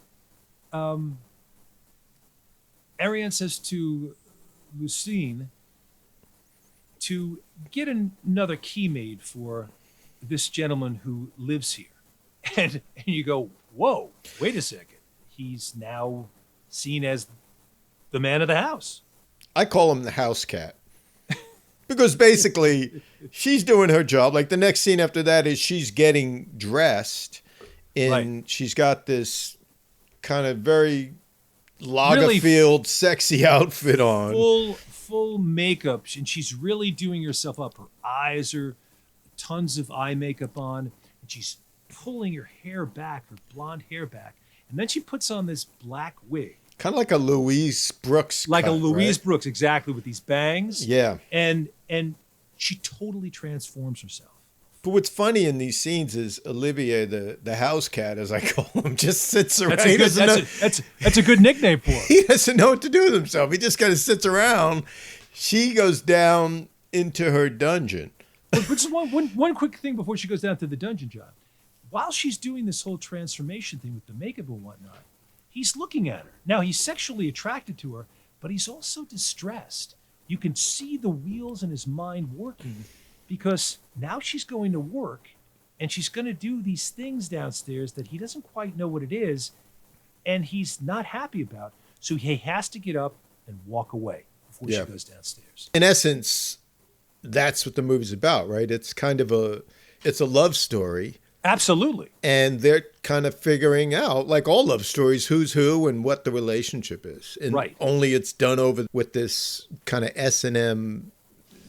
Ariane says to Lucine to get another key made for this gentleman who lives here. And you go, whoa, wait a second. He's now seen as the man of the house. I call him the house cat. Because basically, she's doing her job. Like the next scene after that is she's getting dressed. She's got this kind of very Lagerfeld really sexy outfit on. Full makeup. And she's really doing herself up. Her eyes are tons of eye makeup on. And she's pulling her hair back, her blonde hair back. And then she puts on this black wig. Kind of like a Louise Brooks Like cut, a Louise right? Brooks, exactly, with these bangs. Yeah. And she totally transforms herself. But what's funny in these scenes is Olivier, the house cat, as I call him, just sits around. That's a good nickname for him. He doesn't know what to do with himself. He just kind of sits around. She goes down into her dungeon. But just one quick thing before she goes down to the dungeon, John. While she's doing this whole transformation thing with the makeup and whatnot, he's looking at her. Now, he's sexually attracted to her, but he's also distressed. You can see the wheels in his mind working because now she's going to work and she's going to do these things downstairs that he doesn't quite know what it is and he's not happy about. So he has to get up and walk away before she goes downstairs. In essence, that's what the movie's about, right? It's kind of it's a love story. Absolutely. And they're kind of figuring out, like all love stories, who's who and what the relationship is. And only it's done over with this kind of S&M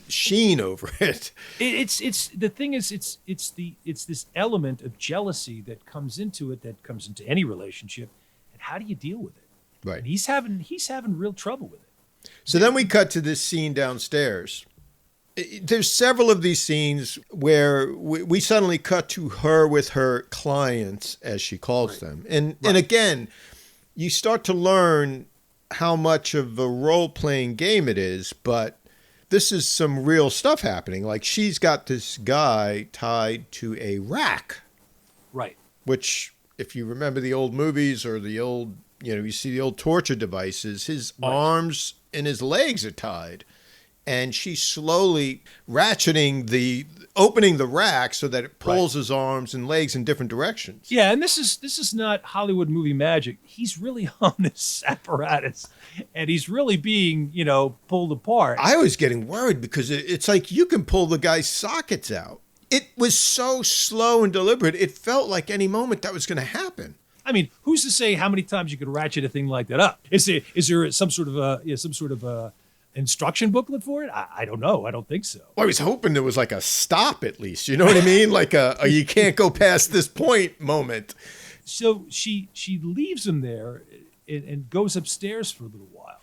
sheen over it. It's the thing is it's this element of jealousy that comes into any relationship. And how do you deal with it? Right. And he's having real trouble with it. So then we cut to this scene downstairs. There's several of these scenes where we suddenly cut to her with her clients, as she calls them. And again, you start to learn how much of a role-playing game it is, but this is some real stuff happening. Like she's got this guy tied to a rack. Right. Which, if you remember the old movies or the old, you see the old torture devices, his arms and his legs are tied. And she's slowly opening the rack so that it pulls his arms and legs in different directions. Yeah, and this is not Hollywood movie magic. He's really on this apparatus, and he's really being, pulled apart. I was getting worried because it's like you can pull the guy's sockets out. It was so slow and deliberate. It felt like any moment that was going to happen. I mean, who's to say how many times you could ratchet a thing like that up? Is there some sort of a instruction booklet for it? I don't know. I don't think so. Well, I was hoping there was like a stop at least. You know what I mean? Like a you can't go past this point moment. So she leaves him there and goes upstairs for a little while.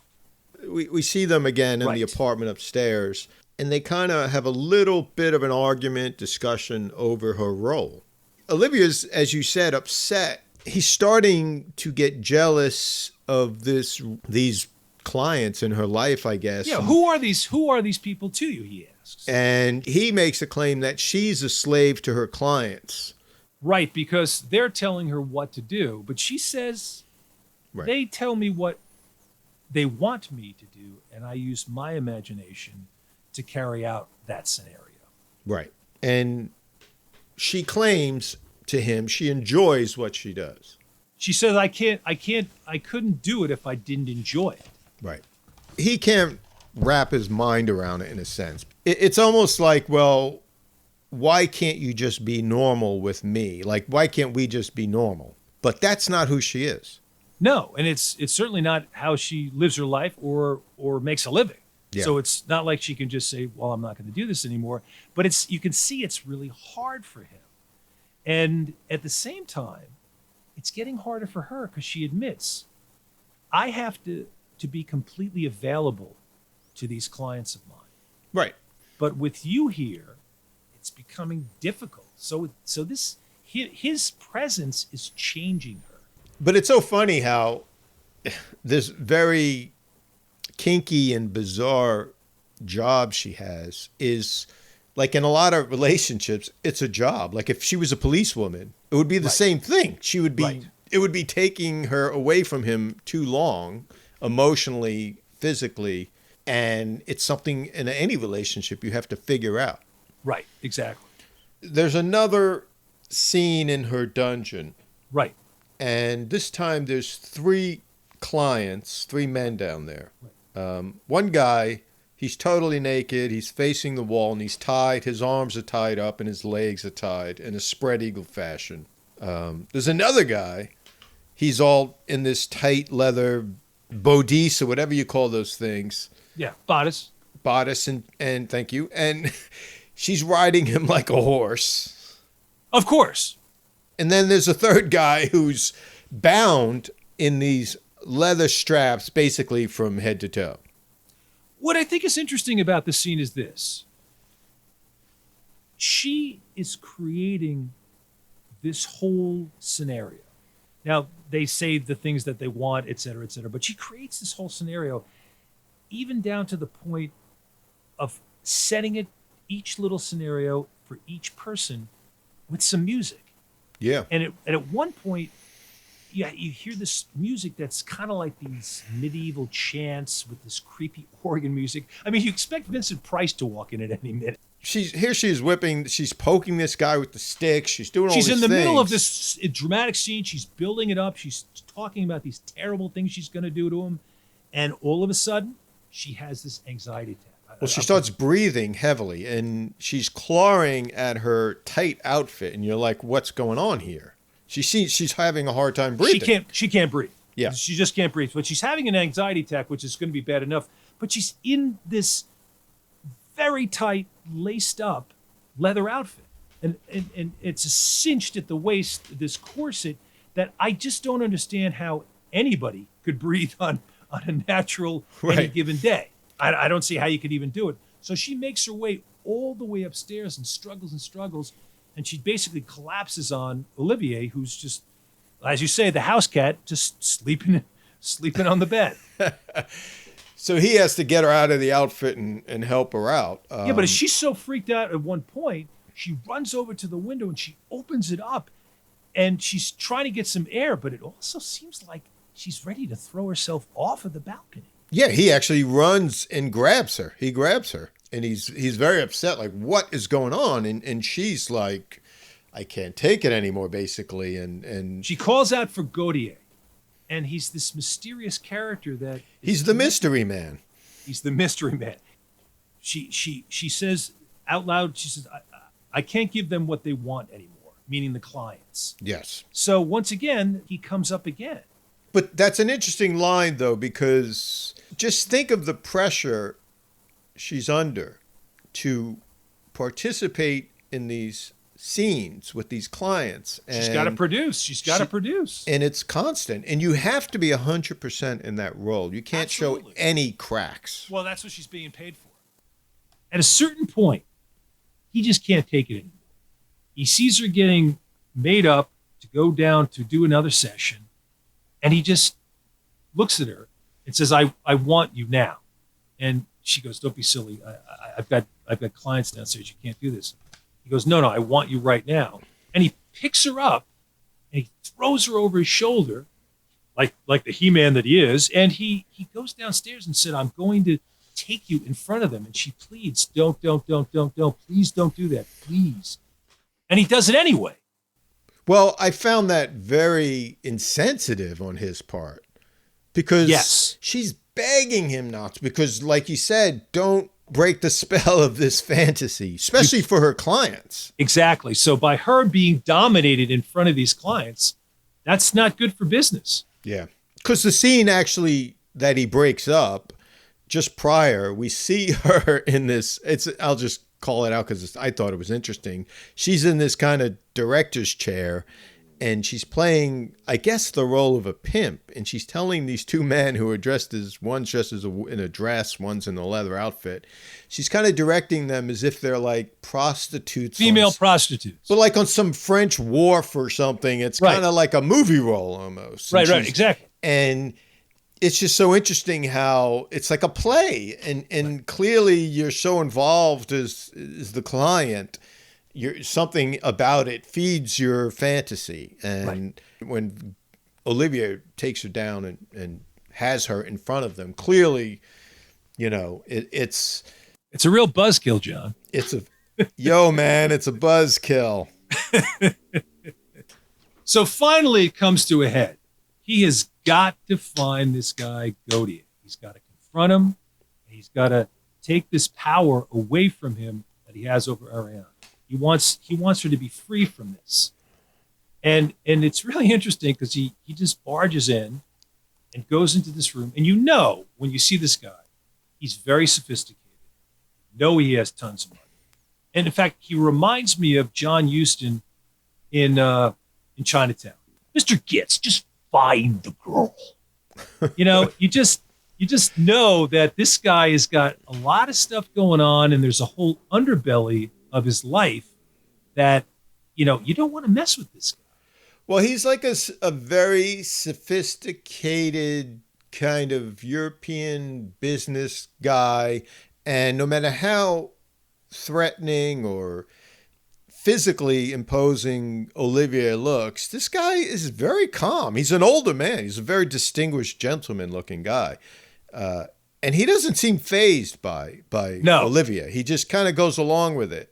We see them again in the apartment upstairs, and they kind of have a little bit of an argument, discussion over her role. Olivia's, as you said, upset. He's starting to get jealous of these clients in her life, I guess. Yeah, who are these people to you, he asks. And he makes a claim that she's a slave to her clients. Right, because they're telling her what to do, but she says, Right. they tell me what they want me to do, and I use my imagination to carry out that scenario. Right. And she claims to him she enjoys what she does. She says, I couldn't do it if I didn't enjoy it. Right. He can't wrap his mind around it in a sense. It's almost like, well, why can't you just be normal with me? Like, why can't we just be normal? But that's not who she is. No, and it's certainly not how she lives her life or makes a living. Yeah. So it's not like she can just say, well, I'm not going to do this anymore. But you can see it's really hard for him. And at the same time, it's getting harder for her because she admits, I have to be completely available to these clients of mine. Right. But with you here, it's becoming difficult. So this his presence is changing her. But it's so funny how this very kinky and bizarre job she has is like, in a lot of relationships, it's a job. Like, if she was a policewoman, it would be the same thing. She would be, it would be taking her away from him too long, emotionally, physically. And it's something in any relationship you have to figure out. Right, exactly. There's another scene in her dungeon. Right. And this time there's three men down there. Right. One guy, he's totally naked. He's facing the wall and he's tied. His arms are tied up and his legs are tied in a spread eagle fashion. There's another guy. He's all in this tight leather bodice or whatever you call those things. Yeah, bodice, and thank you. And she's riding him like a horse. Of course. And then there's a third guy who's bound in these leather straps, basically from head to toe. What I think is interesting about this scene is this. She is creating this whole scenario. Now, they say the things that they want, et cetera, but she creates this whole scenario, even down to the point of setting it, each little scenario for each person with some music. Yeah. And at one point, you hear this music that's kind of like these medieval chants with this creepy organ music. I mean, you expect Vincent Price to walk in at any minute. She's whipping, she's poking this guy with the stick. She's doing all these things. She's in the middle of this dramatic scene. She's building it up. She's talking about these terrible things she's going to do to him. And all of a sudden, she has this anxiety attack. Well, she starts breathing heavily, and she's clawing at her tight outfit, and you're like, what's going on here? She's having a hard time breathing. She can't breathe. Yeah. She just can't breathe. But she's having an anxiety attack, which is going to be bad enough. But she's in this very tight, laced up leather outfit. And it's cinched at the waist, this corset, that I just don't understand how anybody could breathe on a natural any given day. I don't see how you could even do it. So she makes her way all the way upstairs and struggles, and she basically collapses on Olivier, who's just, as you say, the house cat, just sleeping on the bed. So he has to get her out of the outfit and help her out. Yeah, but she's so freaked out at one point, she runs over to the window and she opens it up, and she's trying to get some air, but it also seems like she's ready to throw herself off of the balcony. Yeah, he actually runs and grabs her. He grabs her, and he's very upset, like, what is going on? And she's like, I can't take it anymore, basically. And she calls out for Gautier, and he's this mysterious character that... He's the mystery man. He's the mystery man. She says out loud, she says, I can't give them what they want anymore, meaning the clients. Yes. So once again, he comes up again. But that's an interesting line, though, because just think of the pressure she's under to participate in these scenes with these clients. And she's got to produce. And it's constant. And you have to be 100% in that role. You can't Absolutely. show any cracks. Well, that's what she's being paid for. At a certain point, he just can't take it anymore. He sees her getting made up to go down to do another session. And he just looks at her and says, I want you now. And she goes, don't be silly. I've got clients downstairs. You can't do this. He goes, no, I want you right now. And he picks her up and he throws her over his shoulder, like the He-Man that he is, and he goes downstairs and said, "I'm going to take you in front of them." And she pleads, don't, please don't do that, please. And he does it anyway. Well, I found that very insensitive on his part, because yes, she's begging him not to, because like you said, don't break the spell of this fantasy, especially for her clients. Exactly. So by her being dominated in front of these clients, that's not good for business. Yeah. Because the scene actually that he breaks up, just prior, we see her in this, I'll just call it out because I thought it was interesting. She's in this kind of director's chair and she's playing, I guess, the role of a pimp. And she's telling these two men who are one's dressed in a dress, one's in a leather outfit. She's kind of directing them as if they're like prostitutes. Female prostitutes. But like on some French wharf or something. It's kind of like a movie role almost. Right, exactly. And it's just so interesting how it's like a play, and clearly you're so involved as the client. Something about it feeds your fantasy. And when Olivia takes her down and has her in front of them, clearly, it's a real buzzkill, John. It's a buzzkill. So finally it comes to a head. He has got to find this guy Gautier. He's got to confront him. He's got to take this power away from him that he has over Ariane. He wants her to be free from this. And it's really interesting because he just barges in and goes into this room. And when you see this guy, he's very sophisticated. He has tons of money. And in fact, he reminds me of John Huston in Chinatown. Mr. Gitz, just find the girl. You just know that this guy has got a lot of stuff going on, and there's a whole underbelly of his life that, you don't want to mess with this guy. Well, he's like a very sophisticated kind of European business guy. And no matter how threatening or physically imposing Olivier looks, this guy is very calm. He's an older man. He's a very distinguished gentleman looking guy. And he doesn't seem fazed by Olivier. He just kind of goes along with it.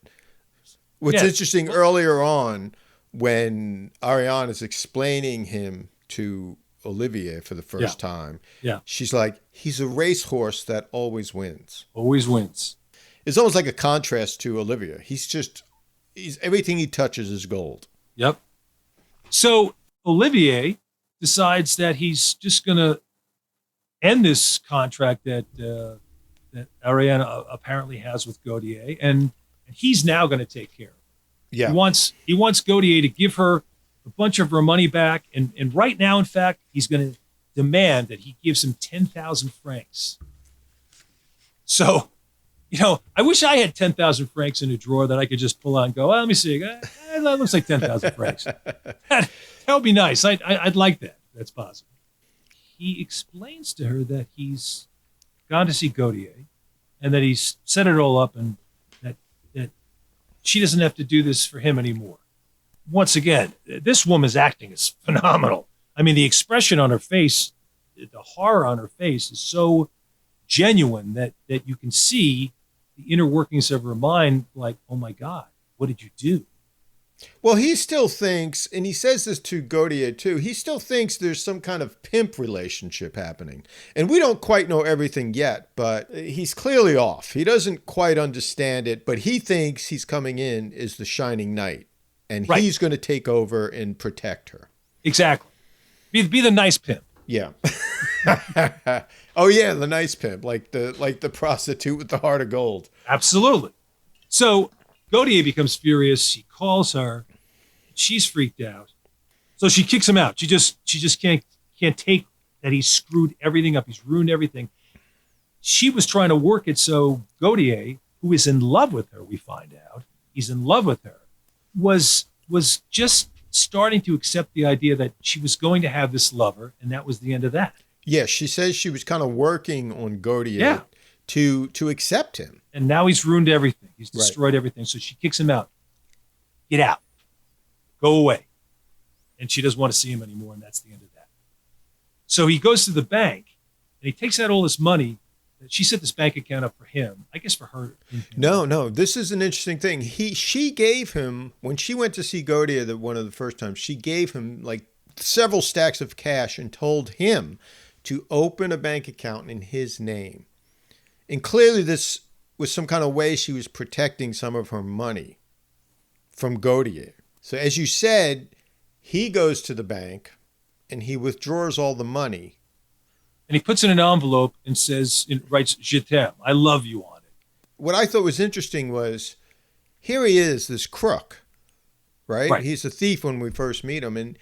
What's interesting, earlier on, when Ariane is explaining him to Olivier for the first time, she's like, he's a racehorse that always wins. Always wins. It's almost like a contrast to Olivier. He's everything he touches is gold. Yep. So Olivier decides that he's just going to end this contract that Ariane apparently has with Gautier, and he's now going to take care of it. Yeah. He wants Gautier to give her a bunch of her money back, and right now, in fact, he's going to demand that he gives him 10,000 francs. So, I wish I had 10,000 francs in a drawer that I could just pull out and go, let me see. That looks like 10,000 francs. That would be nice. I'd like that. That's possible. He explains to her that he's gone to see Gautier and that he's set it all up and that she doesn't have to do this for him anymore. Once again, this woman's acting is phenomenal. I mean, the expression on her face, the horror on her face is so genuine that you can see the inner workings of her mind, like, oh my God, what did you do? Well, he still thinks, and he says this to Gautier too, he still thinks there's some kind of pimp relationship happening. And we don't quite know everything yet, but he's clearly off. He doesn't quite understand it, but he thinks he's coming in as the shining knight. And he's going to take over and protect her. Exactly. Be the nice pimp. Yeah. Oh yeah, the nice pimp, like the prostitute with the heart of gold. Absolutely. So Gautier becomes furious. He calls her. She's freaked out. So she kicks him out. She just can't take that he's screwed everything up. He's ruined everything. She was trying to work it so Gautier, who is in love with her, we find out, he's in love with her, was just starting to accept the idea that she was going to have this lover, and that was the end of that. Yeah, she says she was kind of working on Gautier to accept him. And now he's ruined everything. He's destroyed everything. So she kicks him out. Get out. Go away. And she doesn't want to see him anymore, and that's the end of that. So he goes to the bank, and he takes out all this money. She set this bank account up for him, I guess for her. No. This is an interesting thing. She gave him, when she went to see Gautier one of the first times, she gave him like several stacks of cash and told him to open a bank account in his name. And clearly this was some kind of way she was protecting some of her money from Gautier. So as you said, he goes to the bank and he withdraws all the money. And he puts in an envelope and writes, "Je t'aime, I love you" on it. What I thought was interesting was, here he is, this crook, right? He's a thief when we first meet him, and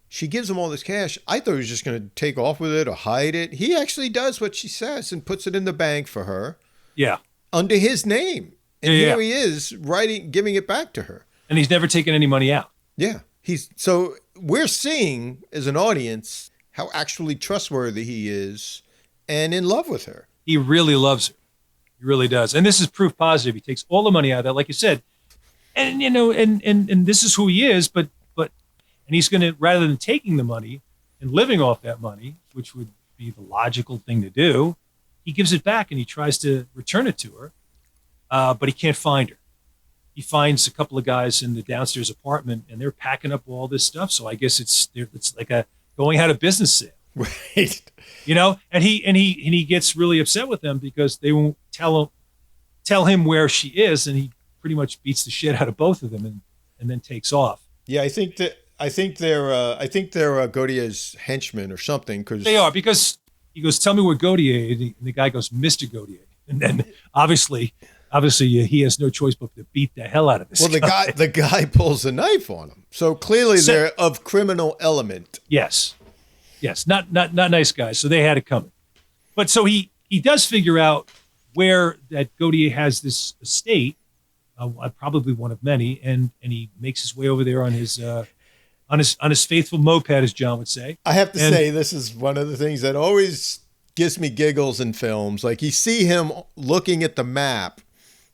she gives him all this cash. I thought he was just going to take off with it or hide it. He actually does what she says and puts it in the bank for her. Yeah. Under his name. And here he is giving it back to her. And he's never taken any money out. Yeah. So we're seeing as an audience how actually trustworthy he is and in love with her. He really loves her. He really does. And this is proof positive. He takes all the money out of that, like you said. And, and this is who he is, and he's going to, rather than taking the money and living off that money, which would be the logical thing to do, he gives it back and he tries to return it to her, but he can't find her. He finds a couple of guys in the downstairs apartment, and they're packing up all this stuff. So I guess it's like a going out of business sale, right? And he gets really upset with them because they won't tell him where she is, and he pretty much beats the shit out of both of them, and then takes off. Yeah, I think they're Gautier's henchmen or something. Cause they are, because he goes, "Tell me where Gautier," and the guy goes, "Mr. Gautier," and then obviously he has no choice but to beat the hell out of this. Well, the guy pulls a knife on him, so clearly they're of criminal element. Yes, not nice guys. So they had it coming. But so he does figure out where that Gautier has this estate, probably one of many, and he makes his way over there on his faithful moped, as John would say. I have to say, this is one of the things that always gives me giggles in films. Like, you see him looking at the map,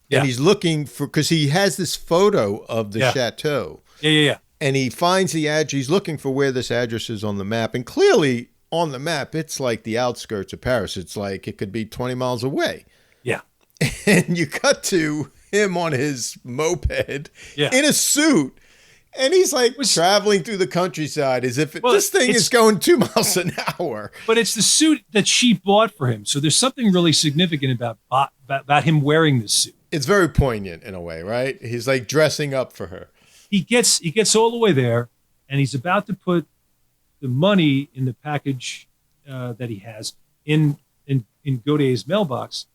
and he's looking for, because he has this photo of the chateau. Yeah. And he finds the address. He's looking for where this address is on the map. And clearly, on the map, it's like the outskirts of Paris. It's like it could be 20 miles away. Yeah. And you cut to him on his moped in a suit. And he's like traveling through the countryside as if this thing is going 2 miles an hour. But it's the suit that she bought for him. So there's something really significant about him wearing this suit. It's very poignant in a way, right? He's like dressing up for her. He gets all the way there, and he's about to put the money in the package that he has in Gautier's mailbox,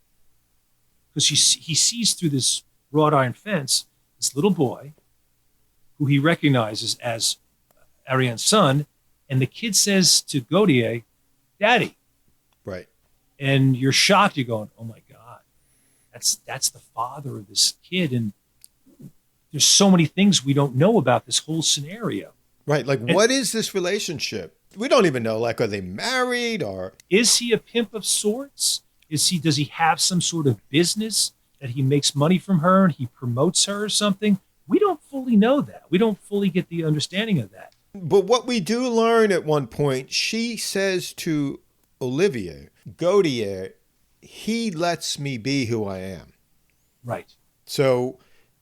because he sees through this wrought iron fence this little boy who he recognizes as Ariane's son, and the kid says to Gautier, "Daddy." Right. And you're shocked. You're going, "Oh my God, that's the father of this kid." And there's so many things we don't know about this whole scenario. Right. Like, what is this relationship? We don't even know. Like, are they married, or is he a pimp of sorts? Does he have some sort of business that he makes money from her and he promotes her or something? We don't fully know that. We don't fully get the understanding of that. But what we do learn at one point, she says to Olivier, Gautier, he lets me be who I am. Right. So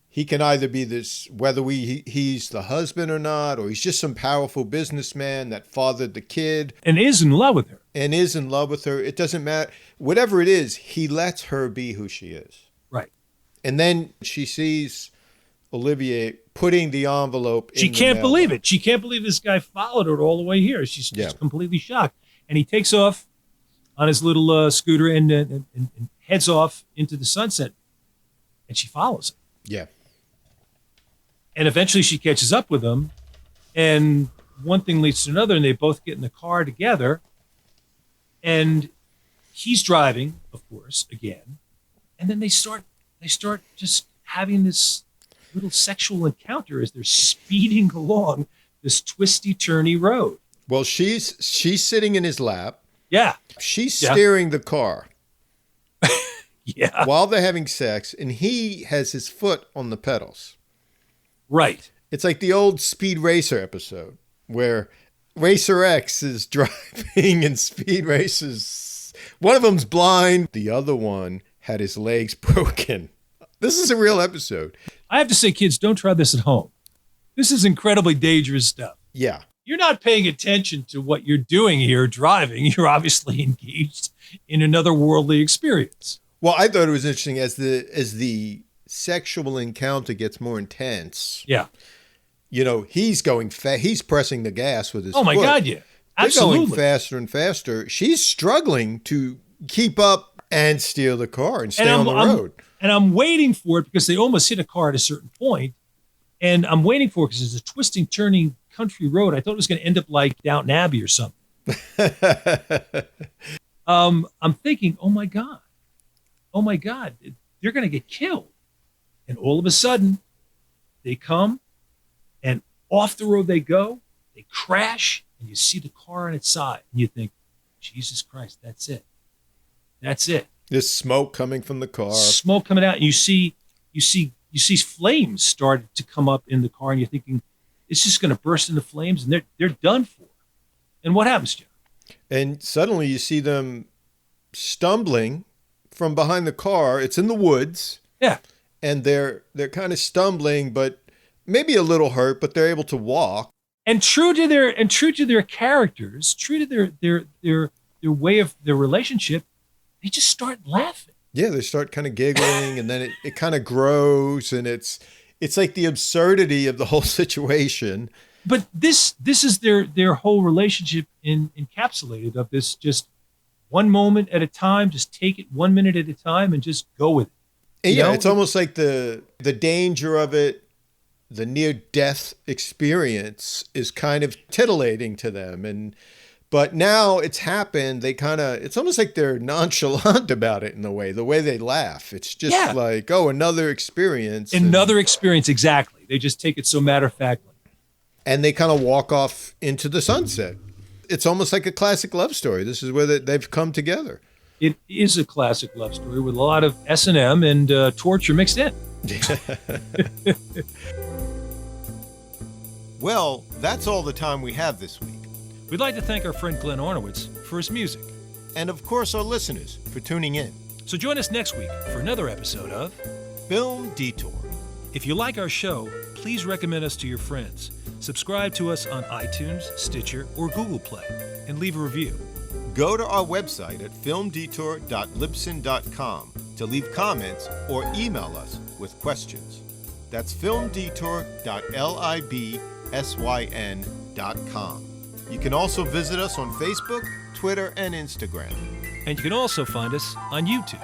he can either be this, whether he's the husband or not, or he's just some powerful businessman that fathered the kid. And is in love with her. It doesn't matter. Whatever it is, he lets her be who she is. Right. And then she sees Olivier putting the envelope in. She can't believe it. She can't believe this guy followed her all the way here. She's just completely shocked. And he takes off on his little scooter and heads off into the sunset. And she follows him. Yeah. And eventually she catches up with him. And one thing leads to another, and they both get in the car together. And he's driving, of course, again. And then they start just having this little sexual encounter as they're speeding along this twisty, turny road. Well, she's sitting in his lap. Yeah. She's steering the car. Yeah. While they're having sex, and he has his foot on the pedals. Right. It's like the old Speed Racer episode where Racer X is driving in Speed Racers. One of them's blind. The other one had his legs broken. This is a real episode. I have to say, kids, don't try this at home. This is incredibly dangerous stuff. Yeah. You're not paying attention to what you're doing here driving. You're obviously engaged in another worldly experience. Well, I thought it was interesting as the sexual encounter gets more intense. Yeah. You know, he's going he's pressing the gas with his Oh my foot. God, yeah. Absolutely. They're going faster and faster. She's struggling to keep up and steer the car and stay on the road. And I'm waiting for it because they almost hit a car at a certain point. And I'm waiting for it because it's a twisting, turning country road. I thought it was going to end up like Downton Abbey or something. I'm thinking, oh my God, they're going to get killed. And all of a sudden, they come and off the road they go, they crash, and you see the car on its side. And you think, Jesus Christ, that's it. That's it. There's smoke coming from the car. Smoke coming out, and you see flames start to come up in the car, and you're thinking, it's just going to burst into flames, and they're done for. And what happens, Jim? And suddenly you see them stumbling from behind the car. It's in the woods. Yeah. And they're kind of stumbling, but maybe a little hurt, but they're able to walk. And true to their characters, true to their way of their relationship, they just start laughing. Yeah, they start kind of giggling, and then it kind of grows, and it's like the absurdity of the whole situation. But this is their whole relationship encapsulated of this, just one moment at a time, just take it 1 minute at a time and just go with it. And yeah, it's almost like the danger of it, the near-death experience is kind of titillating to them. But now it's happened, it's almost like they're nonchalant about it in a way, the way they laugh. It's just like, oh, another experience. Another experience, exactly. They just take it so matter-of-factly. And they kind of walk off into the sunset. It's almost like a classic love story. This is where they've come together. It is a classic love story with a lot of S&M and torture mixed in. Well, that's all the time we have this week. We'd like to thank our friend Glenn Ornowitz for his music. And of course, our listeners for tuning in. So join us next week for another episode of Film Detour. If you like our show, please recommend us to your friends. Subscribe to us on iTunes, Stitcher, or Google Play, and leave a review. Go to our website at filmdetour.libsyn.com to leave comments or email us with questions. That's filmdetour.libsyn.com. You can also visit us on Facebook, Twitter, and Instagram. And you can also find us on YouTube.